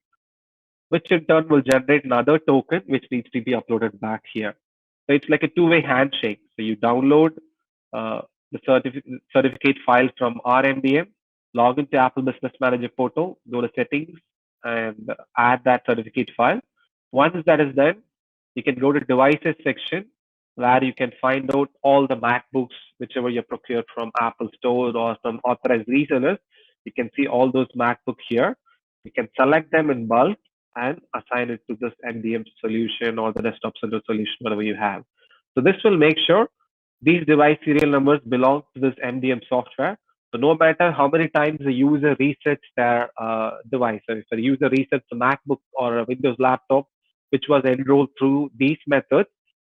which in turn will generate another token which needs to be uploaded back here. So it's like a two-way handshake. So you download uh, the certificate file from RMDM, log into Apple Business Manager portal, go to settings, and add that certificate file. Once that is done, you can go to devices section where you can find out all the MacBooks, whichever you procured from Apple Store or from authorized resellers. You can see all those MacBooks here. You can select them in bulk and assign it to this MDM solution or the desktop center solution, whatever you have. So this will make sure these device serial numbers belong to this MDM software. So no matter how many times the user resets their device, so if the user resets a MacBook or a Windows laptop, which was enrolled through these methods,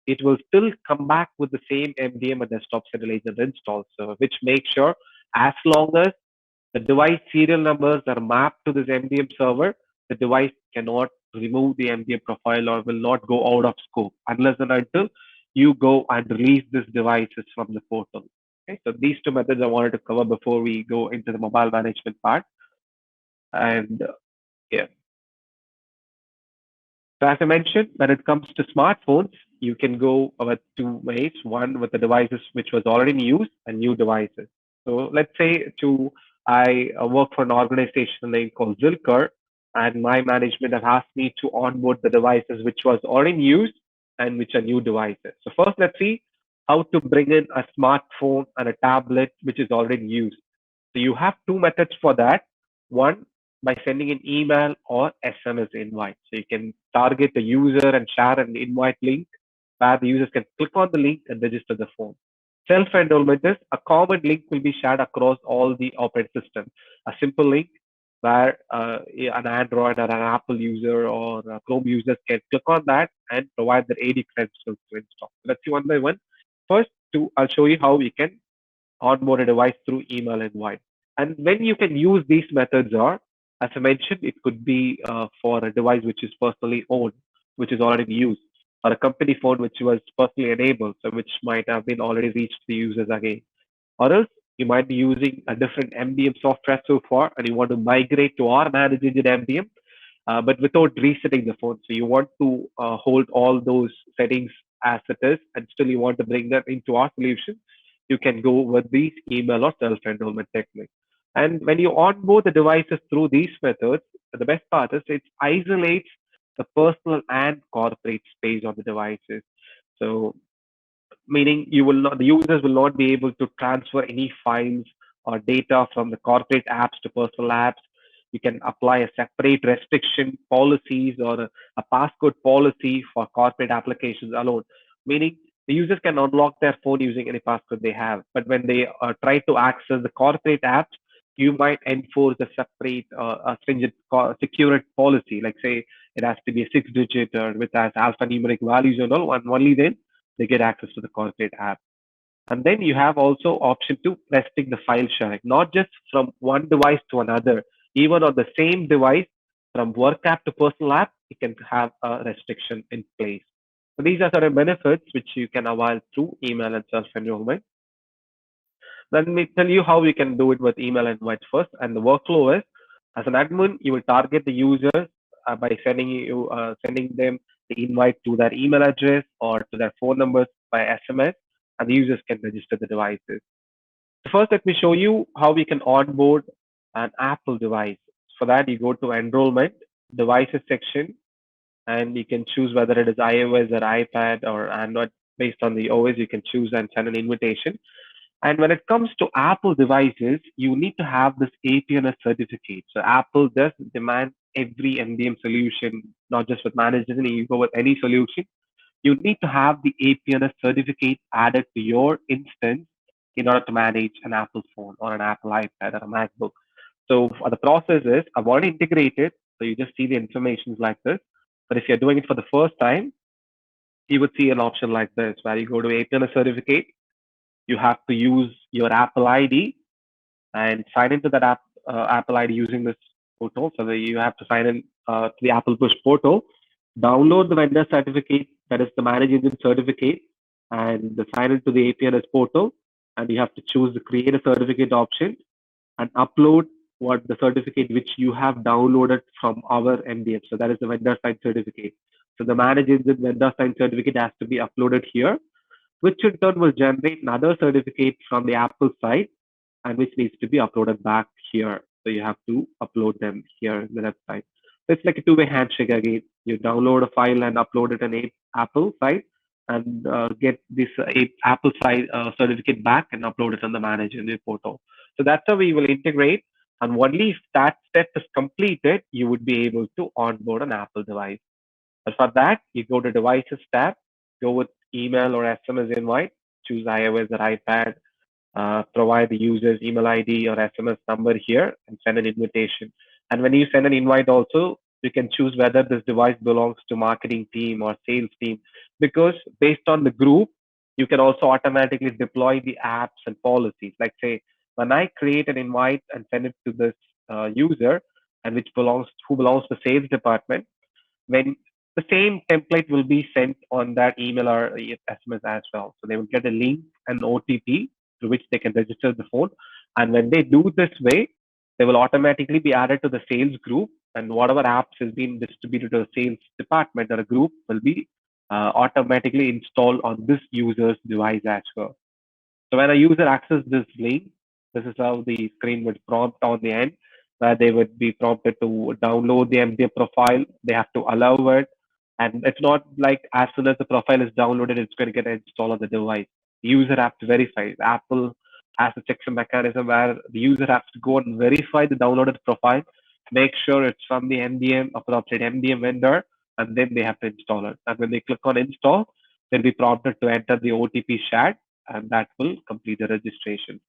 it will still come back with the same MDM and desktop center agent install. So which makes sure as long as the device serial numbers are mapped to this MDM server, the device cannot remove the MDM profile or will not go out of scope unless and until you go and release these devices from the portal. Okay, so these two methods I wanted to cover before we go into the mobile management part. And yeah, so as I mentioned, when it comes to smartphones, you can go with two ways. One with the devices which was already in use and new devices. So let's say I work for an organization name called Zilker, and my management have asked me to onboard the devices which was already in use and which are new devices. So first, let's see how to bring in a smartphone and a tablet which is already in use. So you have two methods for that. One, by sending an email or SMS invite. So you can target the user and share an invite link where the users can click on the link and register the phone. Self-enrollment is a common link will be shared across all the operating systems. A simple link where an Android or an Apple user or a Chrome users can click on that and provide their AD credentials to install. Let's see one by one. First, I'll show you how we can onboard a device through email invite. And when you can use these methods are, as I mentioned, it could be for a device which is personally owned, which is already in use, or a company phone which was personally enabled, so which might have been already reached the users again. Or else you might be using a different MDM software so far and you want to migrate to our managed engine MDM, but without resetting the phone. So you want to hold all those settings as it is, and still you want to bring them into our solution. You can go with these email or self-enrollment technique. And when you onboard the devices through these methods, the best part is it isolates the personal and corporate space on the devices. So meaning the users will not be able to transfer any files or data from the corporate apps to personal apps. You can apply a separate restriction policies or a passcode policy for corporate applications alone, meaning the users can unlock their phone using any passcode they have. But when they try to access the corporate apps, you might enforce a separate, stringent security policy, like say it has to be a six-digit or with as alphanumeric values and all, and only then they get access to the corporate app. And then you have also option to restrict the file sharing, not just from one device to another, even on the same device, from work app to personal app, you can have a restriction in place. So these are certain benefits which you can avail through email and self-enrollment. Let me tell you how you can do it with email invite first. And the workflow is, as an admin, you will target the users by sending them the invite to their email address or to their phone numbers by SMS, and the users can register the devices. So first, let me show you how we can onboard an Apple device. For that, you go to enrollment devices section, and you can choose whether it is iOS or iPad or Android. Based on the OS, you can choose and send an invitation. And when it comes to Apple devices, you need to have this APNS certificate. So Apple does demand every MDM solution, not just with managed Disney, you go with any solution. You need to have the APNS certificate added to your instance in order to manage an Apple phone or an Apple iPad or a MacBook. So the process is, I've already integrated, so you just see the information like this. But if you're doing it for the first time, you would see an option like this, where you go to APNS certificate, you have to use your Apple ID and sign into that Apple ID using this portal. So that you have to sign in to the Apple Push portal, download the vendor certificate, that is the Manage Engine certificate, and sign into the APNS portal. And you have to choose the Create a Certificate option and upload what the certificate which you have downloaded from our MDM. So that is the vendor sign certificate. So the Manage Engine vendor sign certificate has to be uploaded here, which in turn will generate another certificate from the Apple side and which needs to be uploaded back here. So you have to upload them here in the website. So it's like a two-way handshake again. You download a file and upload it on a Apple side and get this Apple side certificate back and upload it on the manager in the portal. So that's how we will integrate. And only if that step is completed, you would be able to onboard an Apple device. But for that, you go to Devices tab, go with email or SMS invite, choose iOS or iPad, provide the user's email ID or SMS number here and send an invitation. And when you send an invite also, you can choose whether this device belongs to marketing team or sales team, because based on the group, you can also automatically deploy the apps and policies. Like say, when I create an invite and send it to this user and who belongs to sales department, when the same template will be sent on that email or SMS as well. So they will get a link and OTP through which they can register the phone. And when they do this way, they will automatically be added to the sales group. And whatever apps is being distributed to the sales department or a group will be automatically installed on this user's device as well. So when a user accesses this link, this is how the screen would prompt on the end, where they would be prompted to download the MDM profile. They have to allow it. And it's not like as soon as the profile is downloaded, it's going to get installed on the device. The user has to verify. Apple has a checks and mechanism where the user has to go and verify the downloaded profile, make sure it's from the MDM, appropriate MDM vendor, and then they have to install it. And when they click on install, they'll be prompted to enter the OTP shared, and that will complete the registration.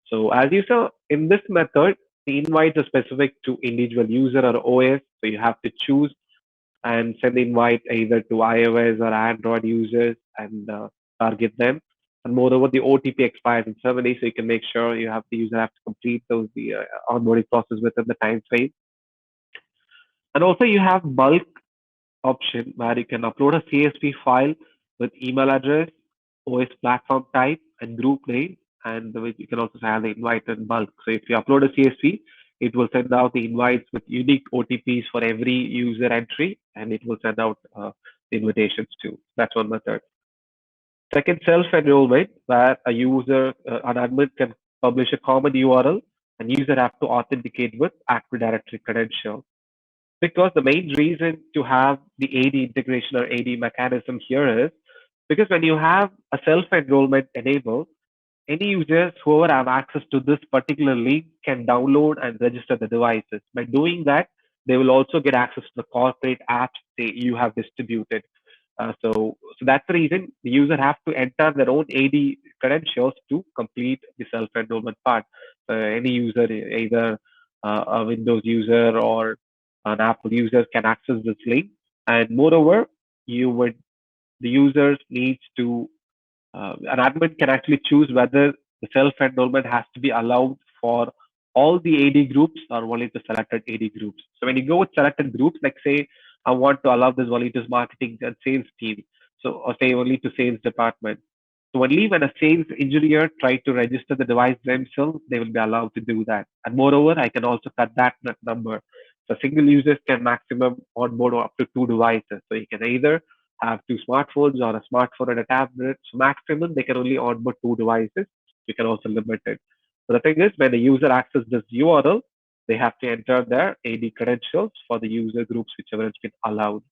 So as you saw in this method, the invites are specific to individual user or OS. So you have to choose and send the invite either to iOS or Android users and target them. And moreover, the OTP expires in 7 days, so you can make sure you have the user have to complete the onboarding process within the time frame. And also, you have bulk option where you can upload a CSV file with email address, OS platform type, and group name. And you can also have the invite in bulk. So if you upload a CSV, it will send out the invites with unique OTPs for every user entry, and it will send out the invitations too. That's one method. Second, self-enrollment, where an admin can publish a common URL, and user have to authenticate with Active Directory credential, because the main reason to have the AD integration or AD mechanism here is because when you have a self-enrollment enabled, any users who have access to this particular link can download and register the devices. By doing that, they will also get access to the corporate apps you have distributed. So that's the reason the user have to enter their own AD credentials to complete the self-enrollment part. Any user, either a Windows user or an Apple user, can access this link. And moreover, you would the users needs to an admin can actually choose whether the self-enrollment has to be allowed for all the AD groups are only the selected AD groups. So when you go with selected groups, like say, I want to allow this only to marketing and sales team. So, or say only to sales department. So only when a sales engineer try to register the device themselves, they will be allowed to do that. And moreover, I can also cut that number. So single users can maximum onboard up to two devices. So you can either have two smartphones or a smartphone and a tablet. So maximum they can only onboard two devices. You can also limit it. So the thing is, when the user accesses this URL, they have to enter their AD credentials for the user groups, whichever has been allowed.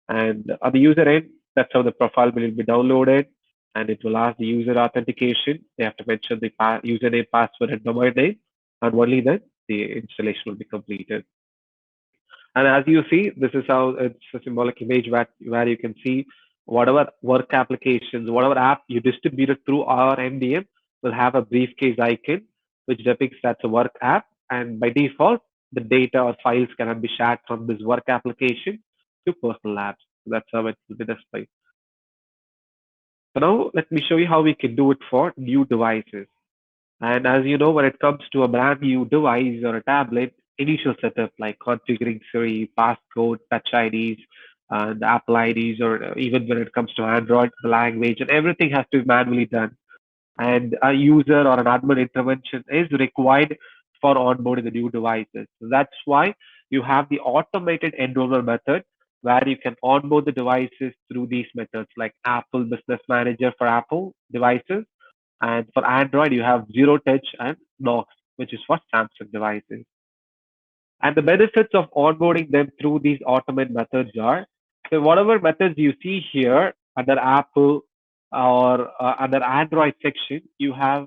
And on the user end, that's how the profile will be downloaded, and it will ask the user authentication. They have to mention the username, password, and domain name, and only then the installation will be completed. And as you see, this is how it's a symbolic image where you can see whatever work applications, whatever app you distributed through our MDM will have a briefcase icon, which depicts that's a work app. And by default, the data or files cannot be shared from this work application to personal apps. So that's how it will be displayed. So now let me show you how we can do it for new devices. And as you know, when it comes to a brand new device or a tablet, initial setup like configuring Siri, passcode, Touch IDs, and Apple IDs, or even when it comes to Android, the language, and everything has to be manually done. And a user or an admin intervention is required for onboarding the new devices. So that's why you have the automated enrollment method where you can onboard the devices through these methods like Apple Business Manager for Apple devices, and for Android, you have Zero Touch and Knox, which is for Samsung devices. And the benefits of onboarding them through these automate methods are, so whatever methods you see here under Apple or under Android section, you have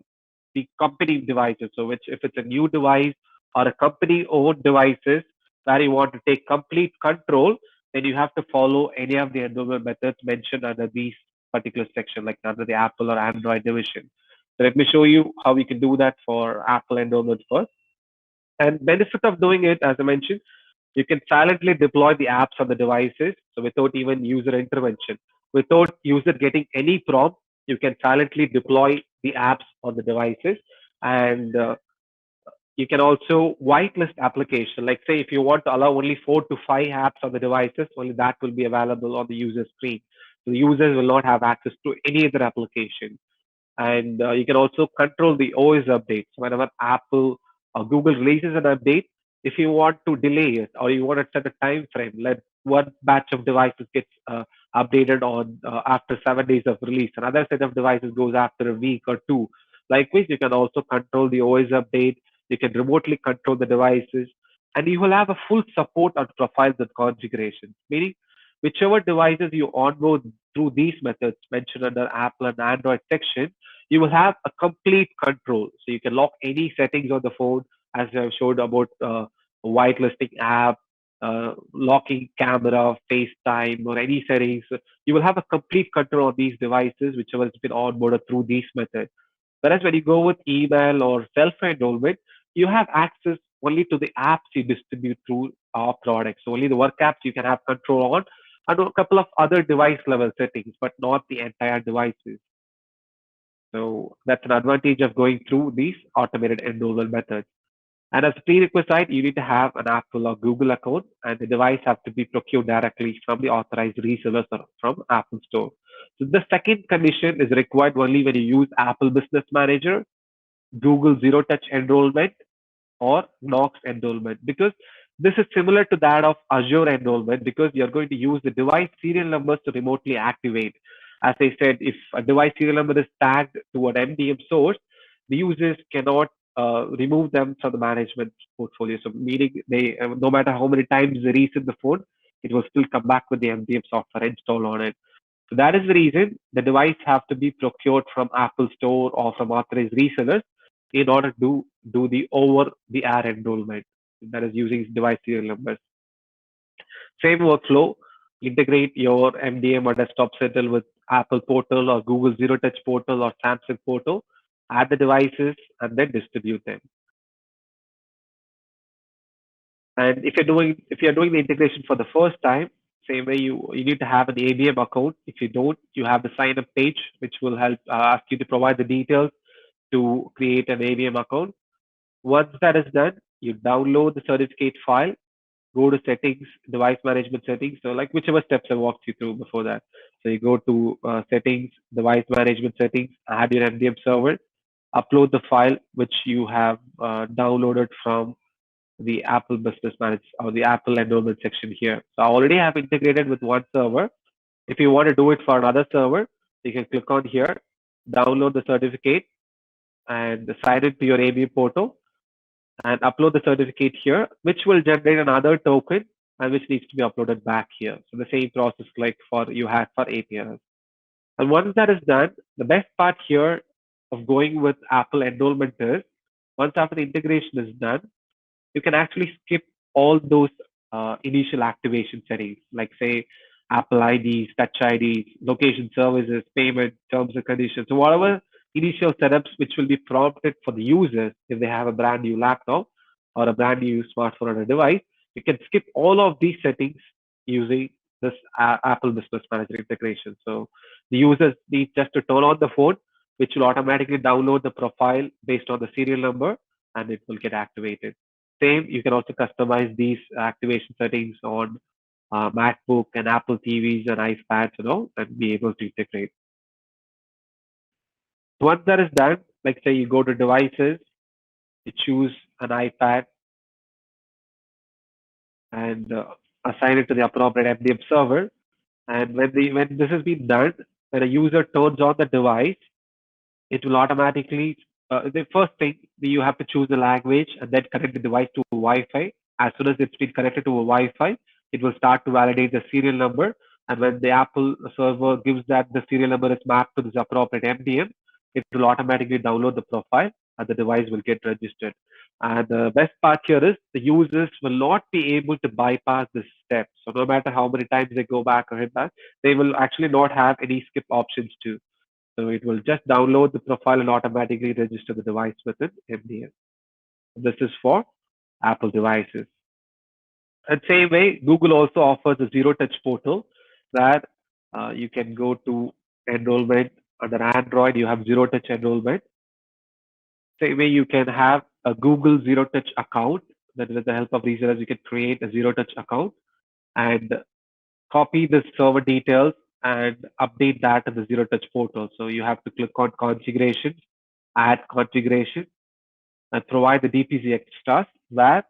the company devices. So which if it's a new device or a company owned devices where you want to take complete control, then you have to follow any of the enrollment methods mentioned under these particular section, like under the Apple or Android division. So let me show you how we can do that for Apple enrollment first. And benefit of doing it, as I mentioned, you can silently deploy the apps on the devices, so without even user intervention. Without user getting any prompt, you can silently deploy the apps on the devices. And you can also whitelist application. Like say, if you want to allow only 4 to 5 apps on the devices, only that will be available on the user screen. So the users will not have access to any other application. And you can also control the OS updates. Whenever Apple or Google releases an update, if you want to delay it or you want to set a time frame, let one batch of devices gets updated on after 7 days of release, another set of devices goes after a week or two. Likewise, you can also control the OS update. You can remotely control the devices, and you will have a full support on profiles and configurations. Meaning, whichever devices you onboard through these methods mentioned under Apple and Android section, you will have a complete control. So you can lock any settings on the phone, as I've showed about whitelisting app, locking camera, FaceTime, or any settings. You will have a complete control on these devices, whichever has been onboarded through these methods. Whereas when you go with email or self-enrollment, you have access only to the apps you distribute through our products. So only the work apps you can have control on, and a couple of other device level settings, but not the entire devices. So that's an advantage of going through these automated enrollment methods. And as a prerequisite, you need to have an Apple or Google account, and the device has to be procured directly from the authorized resellers or from Apple Store. So the second condition is required only when you use Apple Business Manager, Google Zero Touch Enrollment, or Knox enrollment, because this is similar to that of Azure enrollment because you're going to use the device serial numbers to remotely activate. As I said, if a device serial number is tagged to an MDM source, the users cannot remove them from the management portfolio. So meaning they, no matter how many times they reset the phone, it will still come back with the MDM software installed on it. So that is the reason the device have to be procured from Apple Store or from authorized resellers in order to do the over the air enrollment, that is using device serial numbers. Same workflow, integrate your MDM or desktop settle with Apple Portal or Google Zero Touch Portal or Samsung Portal, add the devices and then distribute them. And if you're doing the integration for the first time, same way you need to have an ABM account. If you don't, you have the sign up page which will help ask you to provide the details to create an ABM account. Once that is done, you download the certificate file, go to settings, device management settings. So like whichever steps I walked you through before that. So you go to settings, device management settings, add your MDM server, upload the file which you have downloaded from the Apple Business Manager or the Apple enrollment section here. So I already have integrated with one server. If you want to do it for another server, you can click on here, download the certificate and sign it to your ABM portal and upload the certificate here, which will generate another token and which needs to be uploaded back here. So the same process like for you had for APIs. And once that is done, the best part here of going with Apple enrollment is once after the integration is done, you can actually skip all those initial activation settings, like say Apple IDs, Touch IDs, location services, payment, terms and conditions. So whatever initial setups which will be prompted for the users if they have a brand new laptop or a brand new smartphone or a device, you can skip all of these settings using this Apple Business Manager integration. So the users need just to turn on the phone, which will automatically download the profile based on the serial number and it will get activated. Same, you can also customize these activation settings on MacBook and Apple TVs and iPads and all, and be able to integrate. Once that is done, like say you go to devices, you choose an iPad and assign it to the appropriate MDM server. And when this has been done, when a user turns on the device, it will automatically the first thing you have to choose the language and then connect the device to Wi-Fi. As soon as it's been connected to a Wi-Fi, it will start to validate the serial number. And when the Apple server gives that the serial number is mapped to this appropriate MDM, it will automatically download the profile and the device will get registered. And the best part here is the users will not be able to bypass this step. So no matter how many times they go back or hit back, they will actually not have any skip options too. So it will just download the profile and automatically register the device within MDM. This is for Apple devices. And same way, Google also offers a zero touch portal where you can go to enrollment under Android. You have zero touch enrollment. Same way, you can have a Google zero touch account. That with the help of resellers, you can create a zero touch account and copy the server details and update that in the zero touch portal. So you have to click on configuration, add configuration, and provide the DPZ extras where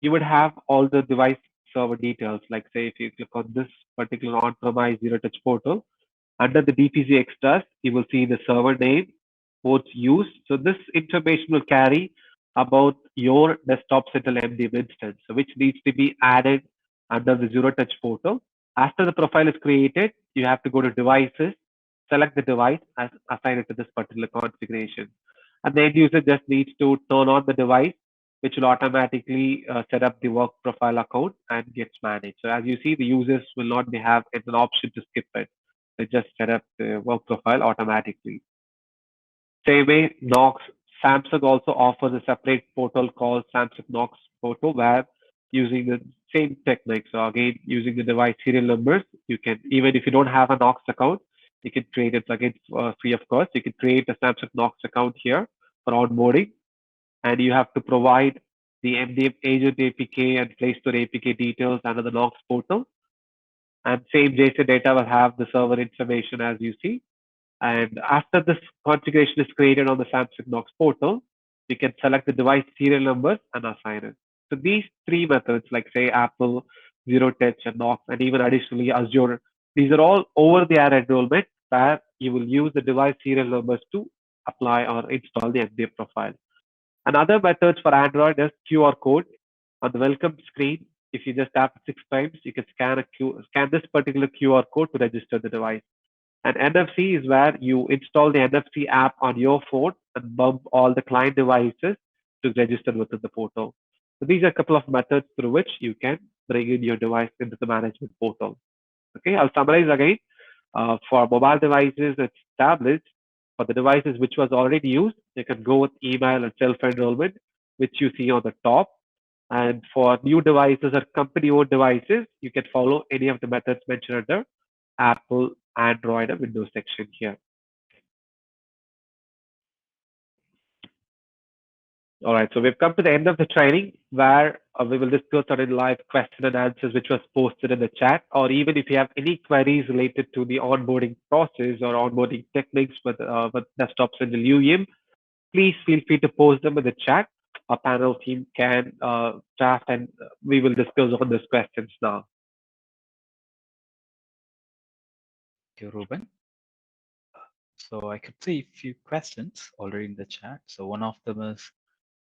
you would have all the device server details. Like say if you click on this particular on-premise zero touch portal, under the DPZ extras, you will see the server name, ports used. So this information will carry about your desktop central MDM instance, so which needs to be added under the zero touch portal. After the profile is created, you have to go to devices, select the device and assign it to this particular configuration. And the end user just needs to turn on the device, which will automatically set up the work profile account and gets managed. So as you see, the users will not be have an option to skip it. They just set up the work profile automatically. Same way, Knox, Samsung also offers a separate portal called Samsung Knox portal where using the same technique. So again, using the device serial numbers, you can, even if you don't have a Knox account, you can create it again free of cost. You can create a Samsung Knox account here for onboarding and you have to provide the MDM agent APK and Play Store APK details under the Knox portal. And same JSON data will have the server information as you see. And after this configuration is created on the Samsung Knox portal, you can select the device serial numbers and assign it. So these three methods, like say Apple, Zero Touch, and Knox, and even additionally Azure, these are all over-the-air enrollment where you will use the device serial numbers to apply or install the MDM profile. Another methods for Android is QR code on the welcome screen. If you just tap 6 times, you can scan this particular QR code to register the device. And NFC is where you install the NFC app on your phone and bump all the client devices to register within the portal. So these are a couple of methods through which you can bring in your device into the management portal. Okay, I'll summarize again. For mobile devices and tablets, for the devices which was already used, you can go with email and self-enrollment, which you see on the top. And for new devices or company-owned devices, you can follow any of the methods mentioned under Apple, Android, and Windows section here. All right, so we've come to the end of the training where we will discuss certain live question and answers which was posted in the chat, or even if you have any queries related to the onboarding process or onboarding techniques with desktops in the UEM, please feel free to post them in the chat. Our panel team can draft and we will discuss on these questions now. Thank you, Ruben. So I could see a few questions already in the chat. So one of them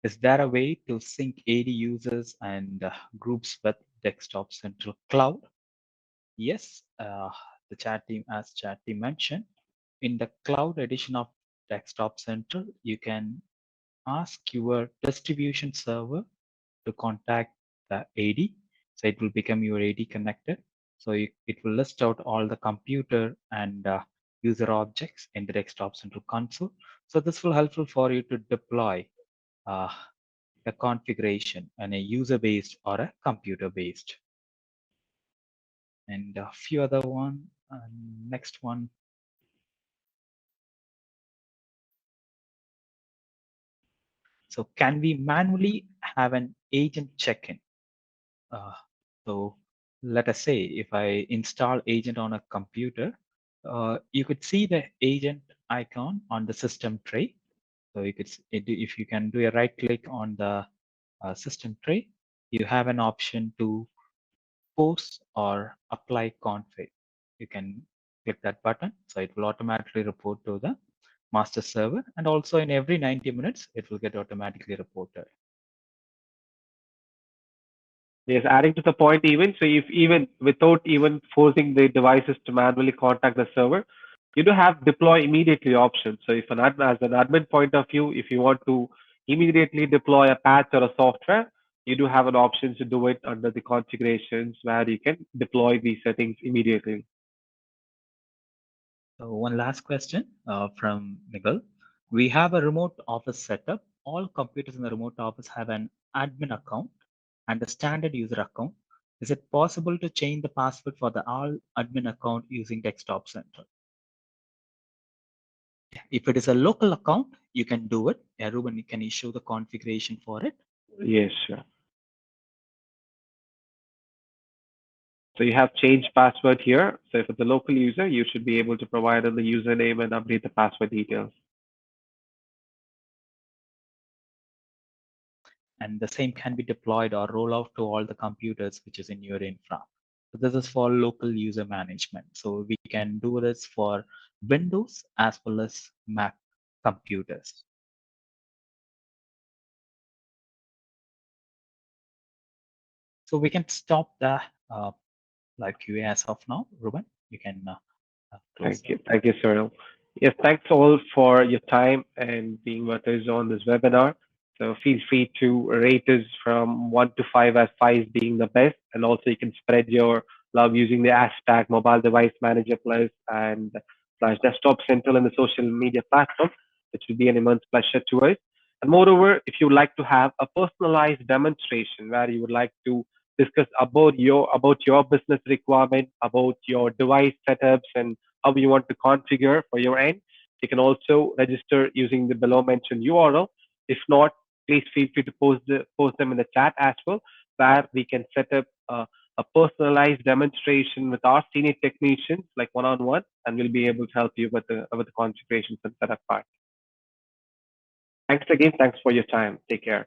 is there a way to sync AD users and groups with Desktop Central Cloud? Yes, the chat team, as chat team mentioned, in the cloud edition of Desktop Central, you can ask your distribution server to contact the AD. So it will become your AD connector. So it will list out all the computer and user objects in the Desktop Central console. So this will helpful for you to deploy uh, a configuration and a user-based or a computer-based. And a few other one. Next one. So can we manually have an agent check-in? Uh, so let us say if I install agent on a computer, you could see the agent icon on the system tray. So you could, if you can do a right click on the system tray, you have an option to post or apply config. You can click that button. So it will automatically report to the master server. And also in every 90 minutes, it will get automatically reported. Yes, adding to the point even, so if even without even forcing the devices to manually contact the server, you do have deploy immediately option. So if as an admin point of view, if you want to immediately deploy a patch or a software, you do have an option to do it under the configurations where you can deploy these settings immediately. So one last question from Miguel. We have a remote office setup. All computers in the remote office have an admin account and a standard user account. Is it possible to change the password for the all admin account using Desktop Center? If it is a local account, you can do it. Yeah, Ruben, can you show the configuration for it? Yes, sure. So you have changed password here. So if it's a local user, you should be able to provide the username and update the password details. And the same can be deployed or roll out to all the computers which is in your infra. So this is for local user management. So we can do this for Windows as well as Mac computers. So we can stop the live QA as of now. Ruben, you can close Thank that. you. Thank you, Cyril. Yes, thanks all for your time and being with us on this webinar. So feel free to rate us from 1 to 5, as 5 being the best. And also you can spread your love using the hashtag mobile device manager plus and slash desktop central in the social media platform, which will be an immense pleasure to us. And moreover, if you would like to have a personalized demonstration where you would like to discuss about your business requirement, about your device setups and how you want to configure for your end. You can also register using the below mentioned URL. If not, please feel free to post them in the chat as well, where we can set up a personalized demonstration with our senior technicians, like one-on-one, and we'll be able to help you with the configurations and setup part. Thanks again. Thanks for your time. Take care.